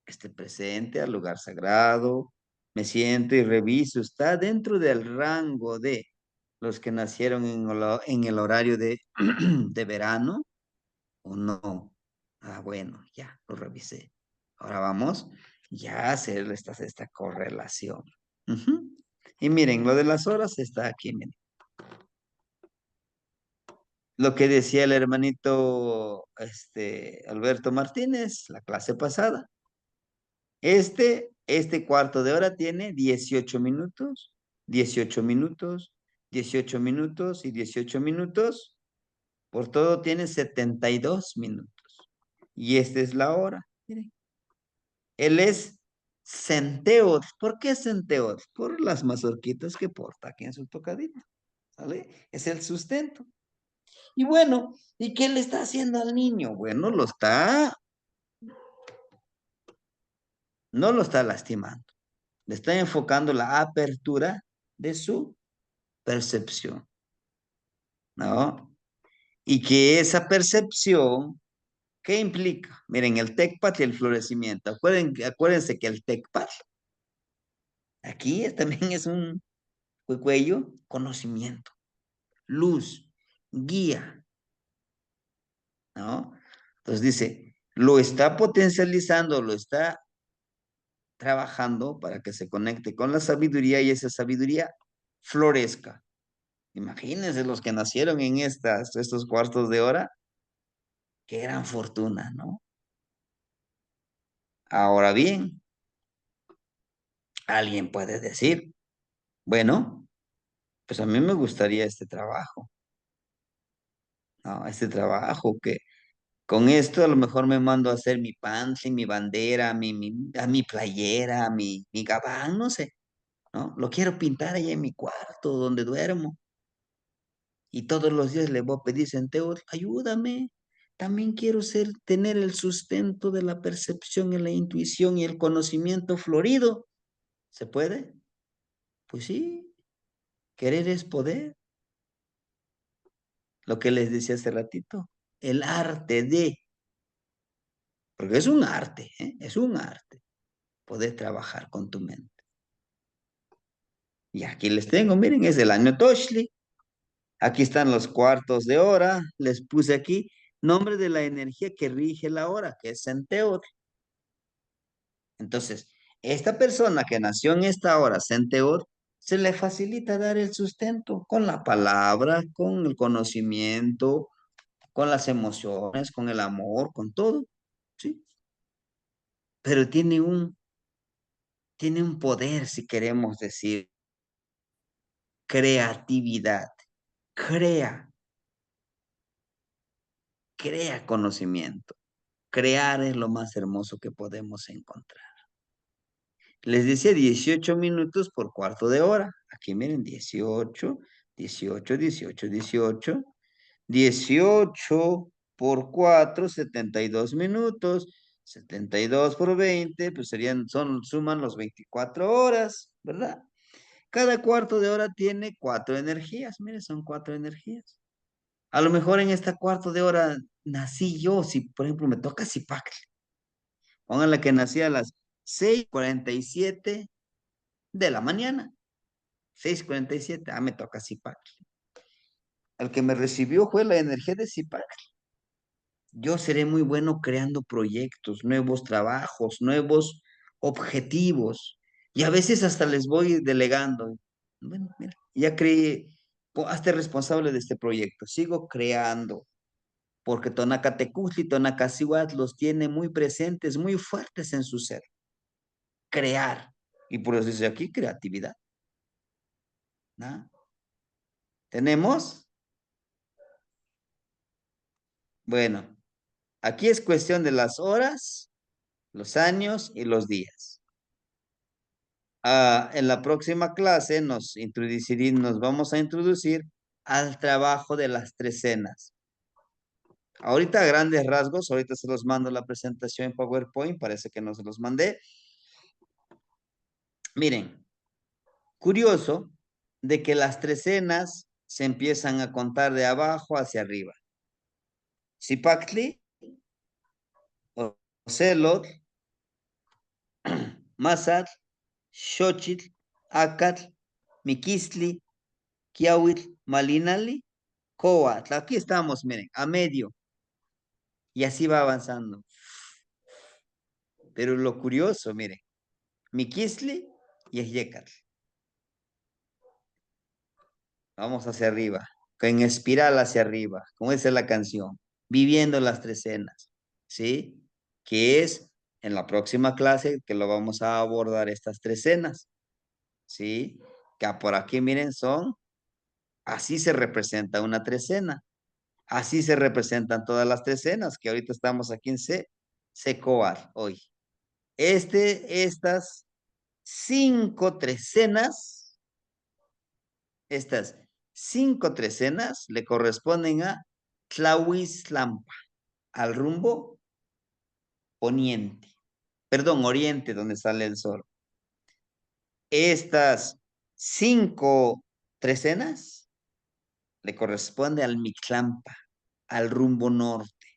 este presente al lugar sagrado, me siento y reviso, está dentro del rango de los que nacieron en el horario de, de verano o no. Ah, bueno, ya lo revisé. Ahora vamos ya a hacer esta correlación. Ujú. Y miren, lo de las horas está aquí, miren. Lo que decía el hermanito Alberto Martínez, la clase pasada. Este cuarto de hora tiene 18 minutos, 18 minutos, 18 minutos y 18 minutos. Por todo tiene 72 minutos. Y esta es la hora. Miren. Él es centeos. ¿Por qué centeos? Por las mazorquitas que porta aquí en su tocadito. ¿Sale? Es el sustento. Y bueno, ¿y qué le está haciendo al niño? Bueno, no lo está lastimando. Le está enfocando la apertura de su percepción, ¿no? Y que esa percepción, ¿qué implica? Miren, el TECPAT y el florecimiento. Acuérdense que el TECPAT, aquí también es un cuello, conocimiento, luz, guía, ¿no? Entonces dice, lo está potencializando, lo está trabajando para que se conecte con la sabiduría y esa sabiduría florezca. Imagínense los que nacieron en estos cuartos de hora, qué gran fortuna, ¿no? Ahora bien, alguien puede decir, bueno, pues a mí me gustaría este trabajo, No, este trabajo que con esto a lo mejor me mando a hacer mi pantry, mi bandera, mi playera, mi gabán, no sé, ¿no? Lo quiero pintar ahí en mi cuarto donde duermo. Y todos los días le voy a pedir, Centeo, ayúdame. También quiero tener el sustento de la percepción y la intuición y el conocimiento florido. ¿Se puede? Pues sí, querer es poder. Lo que les decía hace ratito, el arte de, porque es un arte, ¿eh? Es un arte, poder trabajar con tu mente. Y aquí les tengo, miren, es el año Toshli. Aquí están los cuartos de hora. Les puse aquí nombre de la energía que rige la hora, que es Centeot. Entonces, esta persona que nació en esta hora, Centeot, se le facilita dar el sustento con la palabra, con el conocimiento, con las emociones, con el amor, con todo, ¿sí? Pero tiene un poder, si queremos decir, creatividad. Crea, crea conocimiento. Crear es lo más hermoso que podemos encontrar. Les decía 18 minutos por cuarto de hora. Aquí miren, 18, 18, 18, 18. 18 por 4, 72 minutos. 72 por 20, pues suman los 24 horas, ¿verdad? Cada cuarto de hora tiene 4 energías. Miren, son 4 energías. A lo mejor en esta cuarto de hora nací yo, si por ejemplo me toca Zipac. Pónganle que nací a las 6:47 de la mañana. 6:47, me toca Zipac. El que me recibió fue la energía de Zipac. Yo seré muy bueno creando proyectos, nuevos trabajos, nuevos objetivos. Y a veces hasta les voy delegando. Bueno, mira, ya creé, hazte responsable de este proyecto. Sigo creando, porque Tonacatecutli y Tonacacihuat los tiene muy presentes, muy fuertes en su ser. Crear. Y por eso dice aquí creatividad. ¿No? ¿Tenemos? Bueno, aquí es cuestión de las horas, los años y los días. En la próxima clase nos vamos a introducir al trabajo de las trecenas. Ahorita a grandes rasgos, ahorita se los mando la presentación en PowerPoint, parece que no se los mandé. Miren, curioso de que las trecenas se empiezan a contar de abajo hacia arriba. Zipactli, Ocelot, Mazatl, Xochitl, Acatl, Miquistli, Quiahuitl, Malinali, Coatl. Aquí estamos, miren, a medio. Y así va avanzando. Pero lo curioso, miren, Miquistli y Ejecatl. Vamos hacia arriba, en espiral hacia arriba, como dice la canción, viviendo las trecenas, ¿sí? Que es en la próxima clase que lo vamos a abordar estas trecenas, ¿sí? Que por aquí, miren, así se representa una trecena, así se representan todas las trecenas, que ahorita estamos aquí en Secoar hoy. Estas 5 trecenas, estas 5 trecenas le corresponden a Tlahuizlampa, al rumbo poniente, perdón, oriente, donde sale el sol. Estas 5 trecenas le corresponde al Mictlampa, al rumbo norte.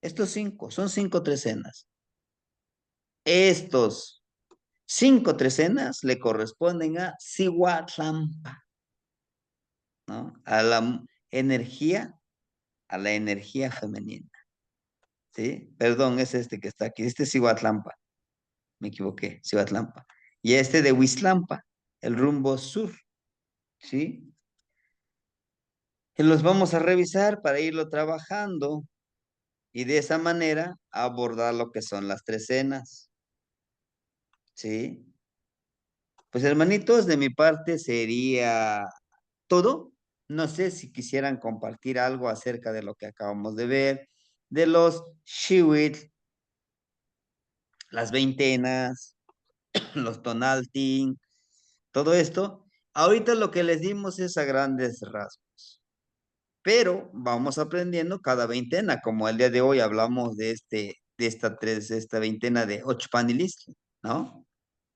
Estos 5 son 5 trecenas. Estos 5 trecenas le corresponden a Cihuatlampa, ¿no? Energía, a la energía femenina. ¿Sí? Perdón, es este que está aquí. Este es Cihuatlampa. Me equivoqué, Cihuatlampa. Y este de Huizlampa, el rumbo sur. ¿Sí? Y los vamos a revisar para irlo trabajando y de esa manera abordar lo que son las trecenas. ¿Sí? Pues hermanitos, de mi parte sería todo. No sé si quisieran compartir algo acerca de lo que acabamos de ver, de los shiwit, las veintenas, los tonalting, todo esto. Ahorita lo que les dimos es a grandes rasgos, pero vamos aprendiendo cada veintena, como el día de hoy hablamos de esta veintena de Ochpanilistli, ¿no?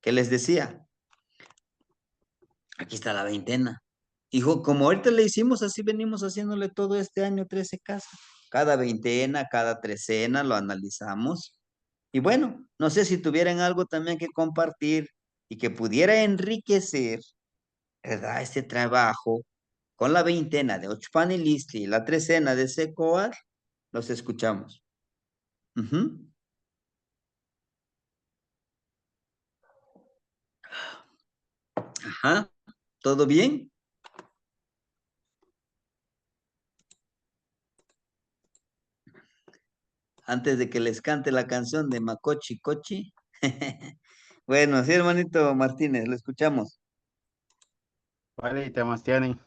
¿Qué les decía? Aquí está la veintena. Hijo, como ahorita le hicimos, así venimos haciéndole todo este año 13 casas. Cada veintena, cada trecena lo analizamos. Y bueno, no sé si tuvieran algo también que compartir y que pudiera enriquecer, ¿verdad? Este trabajo con la veintena de Ochpanilistli y la trecena de Secoar, los escuchamos. Ujú. Ajá, ¿todo bien? Antes de que les cante la canción de Macochi Cochi. Bueno, sí, hermanito Martínez, lo escuchamos. Vale, y Temastiani.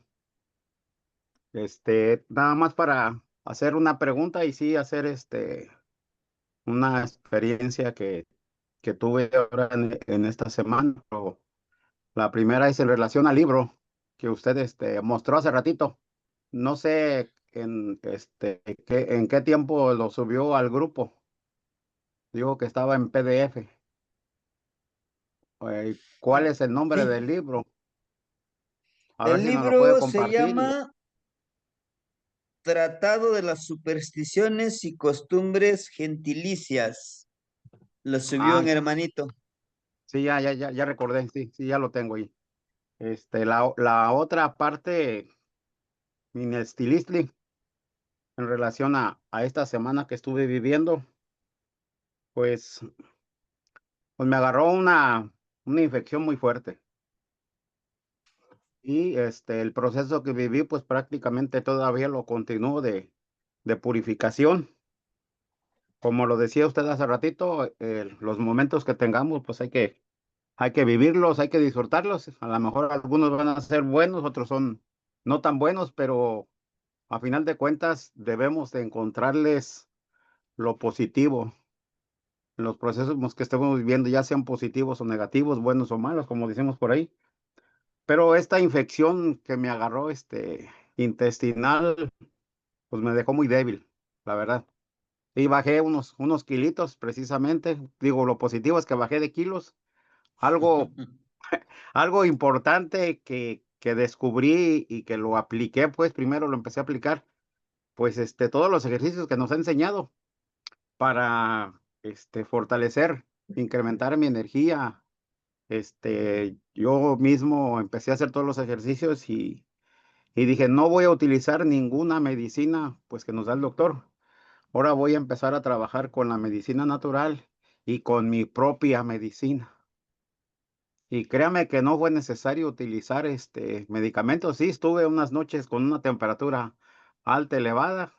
Nada más para hacer una pregunta y sí hacer una experiencia que tuve ahora en esta semana. La primera es en relación al libro que usted mostró hace ratito. No sé en qué tiempo lo subió al grupo. Dijo que estaba en PDF. ¿Cuál es el nombre Sí, del libro? A ver el si nos lo puede libro se compartir. llama Tratado de las Supersticiones y Costumbres Gentilicias. Lo subió Ah, en hermanito. sí, ya recordé. Sí, sí, ya lo tengo ahí. La otra parte, Minestilistli, en relación a esta semana que estuve viviendo, pues, pues me agarró una infección muy fuerte. Y el proceso que viví, pues prácticamente todavía lo continúo de purificación. Como lo decía usted hace ratito, los momentos que tengamos, pues hay que vivirlos, hay que disfrutarlos. A lo mejor algunos van a ser buenos, otros son no tan buenos, pero a final de cuentas debemos de encontrarles lo positivo en los procesos que estemos viviendo, ya sean positivos o negativos, buenos o malos, como decimos por ahí. Pero esta infección que me agarró, intestinal, pues me dejó muy débil, la verdad. Y bajé unos kilitos, precisamente. Digo, lo positivo es que bajé de kilos. Algo, algo importante que descubrí y que lo apliqué, pues primero lo empecé a aplicar, pues todos los ejercicios que nos ha enseñado para fortalecer, incrementar mi energía. Yo mismo empecé a hacer todos los ejercicios y dije, no voy a utilizar ninguna medicina pues que nos da el doctor. Ahora voy a empezar a trabajar con la medicina natural y con mi propia medicina. Y créame que no fue necesario utilizar medicamentos. Sí, estuve unas noches con una temperatura alta, elevada.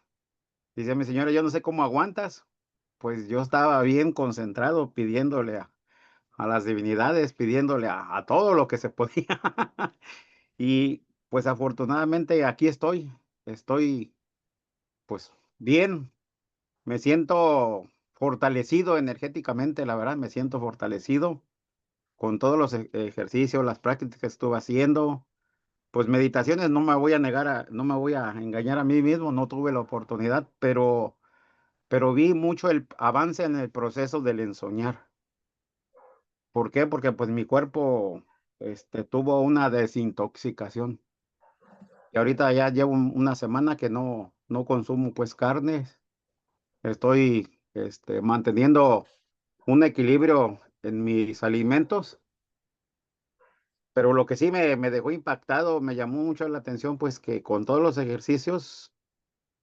Dice mi señora, yo no sé cómo aguantas. Pues yo estaba bien concentrado pidiéndole a las divinidades, pidiéndole a todo lo que se podía. Y pues afortunadamente aquí estoy. Estoy pues bien. Me siento fortalecido energéticamente, la verdad, me siento fortalecido con todos los ejercicios, las prácticas que estuve haciendo. Pues meditaciones no me voy a negar no me voy a engañar a mí mismo, no tuve la oportunidad, pero vi mucho el avance en el proceso del ensoñar. ¿Por qué? Porque pues mi cuerpo tuvo una desintoxicación. Y ahorita ya llevo una semana que no consumo pues carnes. Estoy manteniendo un equilibrio en mis alimentos, pero lo que sí me dejó impactado, me llamó mucho la atención, pues que con todos los ejercicios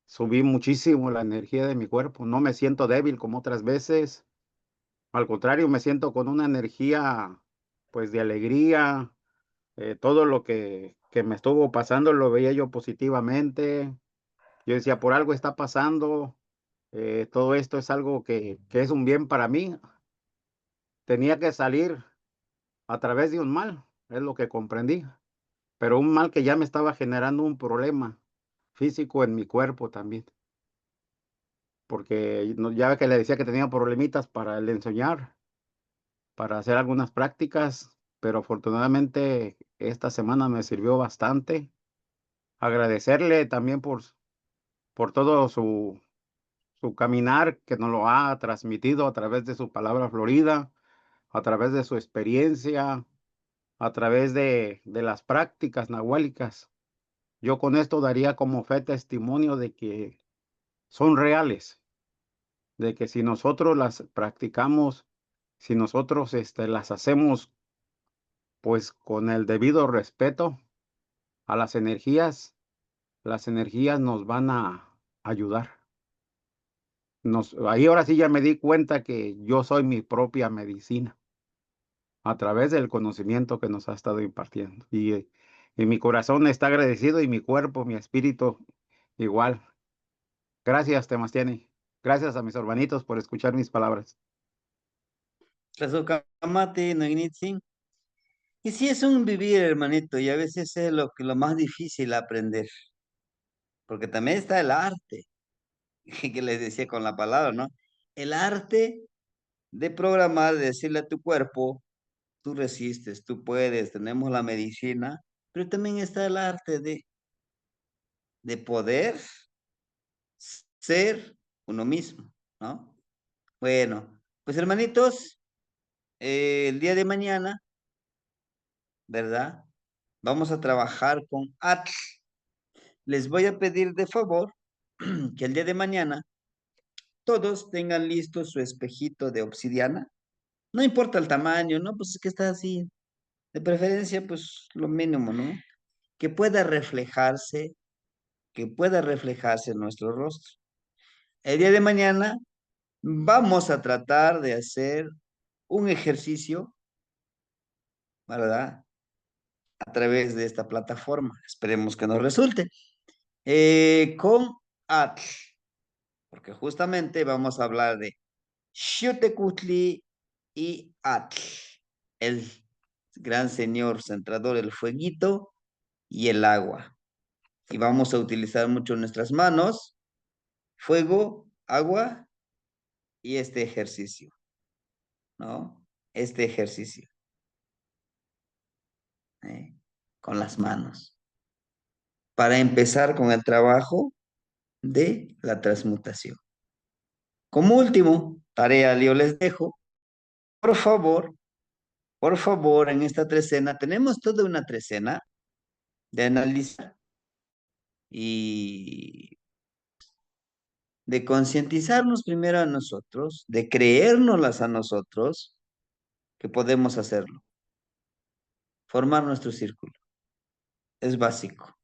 subí muchísimo la energía de mi cuerpo. No me siento débil como otras veces, al contrario, me siento con una energía pues de alegría. Todo lo que me estuvo pasando lo veía yo positivamente. Yo decía, por algo está pasando, todo esto es algo que es un bien para mí. Tenía que salir a través de un mal, es lo que comprendí. pero un mal que ya me estaba generando un problema físico en mi cuerpo también. Porque ya que le decía que tenía problemitas para el enseñar, para hacer algunas prácticas, pero afortunadamente esta semana me sirvió bastante. Agradecerle también por todo su caminar que nos lo ha transmitido a través de su palabra florida, a través de su experiencia, a través de las prácticas nahuálicas. Yo con esto daría como fe testimonio de que son reales, de que si nosotros las practicamos, si nosotros las hacemos pues con el debido respeto a las energías nos van a ayudar. Ahí ahora sí ya me di cuenta que yo soy mi propia medicina a través del conocimiento que nos ha estado impartiendo. Y mi corazón está agradecido y mi cuerpo, mi espíritu igual. Gracias, Temastiani. Gracias a mis hermanitos por escuchar mis palabras. Tlazocamati, Noinitzin. Y sí es un vivir, hermanito, y a veces es lo más difícil aprender, porque también está el arte, que les decía con la palabra, ¿no? El arte de programar, de decirle a tu cuerpo, tú resistes, tú puedes, tenemos la medicina, pero también está el arte de poder ser uno mismo, ¿no? Bueno, pues hermanitos, el día de mañana, ¿verdad? Vamos a trabajar con ATL. Les voy a pedir de favor que el día de mañana todos tengan listo su espejito de obsidiana. No importa el tamaño, ¿no? Pues es que está así. De preferencia, pues lo mínimo, ¿no? Que pueda reflejarse, en nuestro rostro. El día de mañana vamos a tratar de hacer un ejercicio, ¿verdad? A través de esta plataforma. Esperemos que nos resulte. Con ATL, porque justamente vamos a hablar de Xiuhtecutli y Atl, el gran señor centrador, el fueguito y el agua. Y vamos a utilizar mucho nuestras manos, fuego, agua y este ejercicio, ¿no? Este ejercicio, ¿eh? Con las manos. Para empezar con el trabajo de la transmutación. Como último, tarea yo les dejo, por favor, en esta trecena, tenemos toda una trecena de analizar y de concientizarnos primero a nosotros, de creérnoslas a nosotros, que podemos hacerlo. Formar nuestro círculo. Es básico.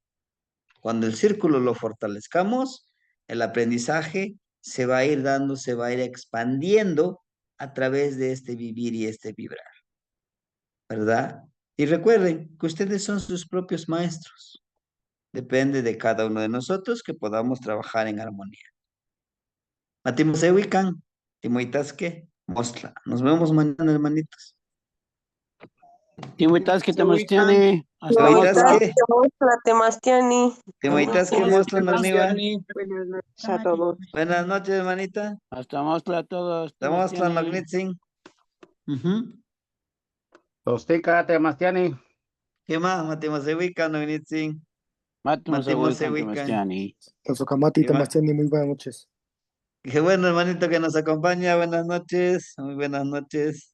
Cuando el círculo lo fortalezcamos, el aprendizaje se va a ir dando, se va a ir expandiendo a través de este vivir y este vibrar, ¿verdad? Y recuerden que ustedes son sus propios maestros. Depende de cada uno de nosotros que podamos trabajar en armonía. Matimosewikan, Timoitasque, Mostla. Nos vemos mañana, hermanitos. Timoitasque, Temastiani. Hasta Timoitasque, Temastiani. Timoitasque, Mostla, Noniva. Buenas noches A todos. Buenas noches, hermanita. Hasta Mostla a todos. Estamos con Temastiani. Lognitzin. Tostica, Temastiani. ¿Qué más? Matimosewikan, Lognitzin. Matimosewikan, Temastiani. Tlazocamati, ¿Qué más? Temastiani, muy buenas noches. Qué bueno, hermanito, que nos acompaña. Buenas noches. Muy buenas noches.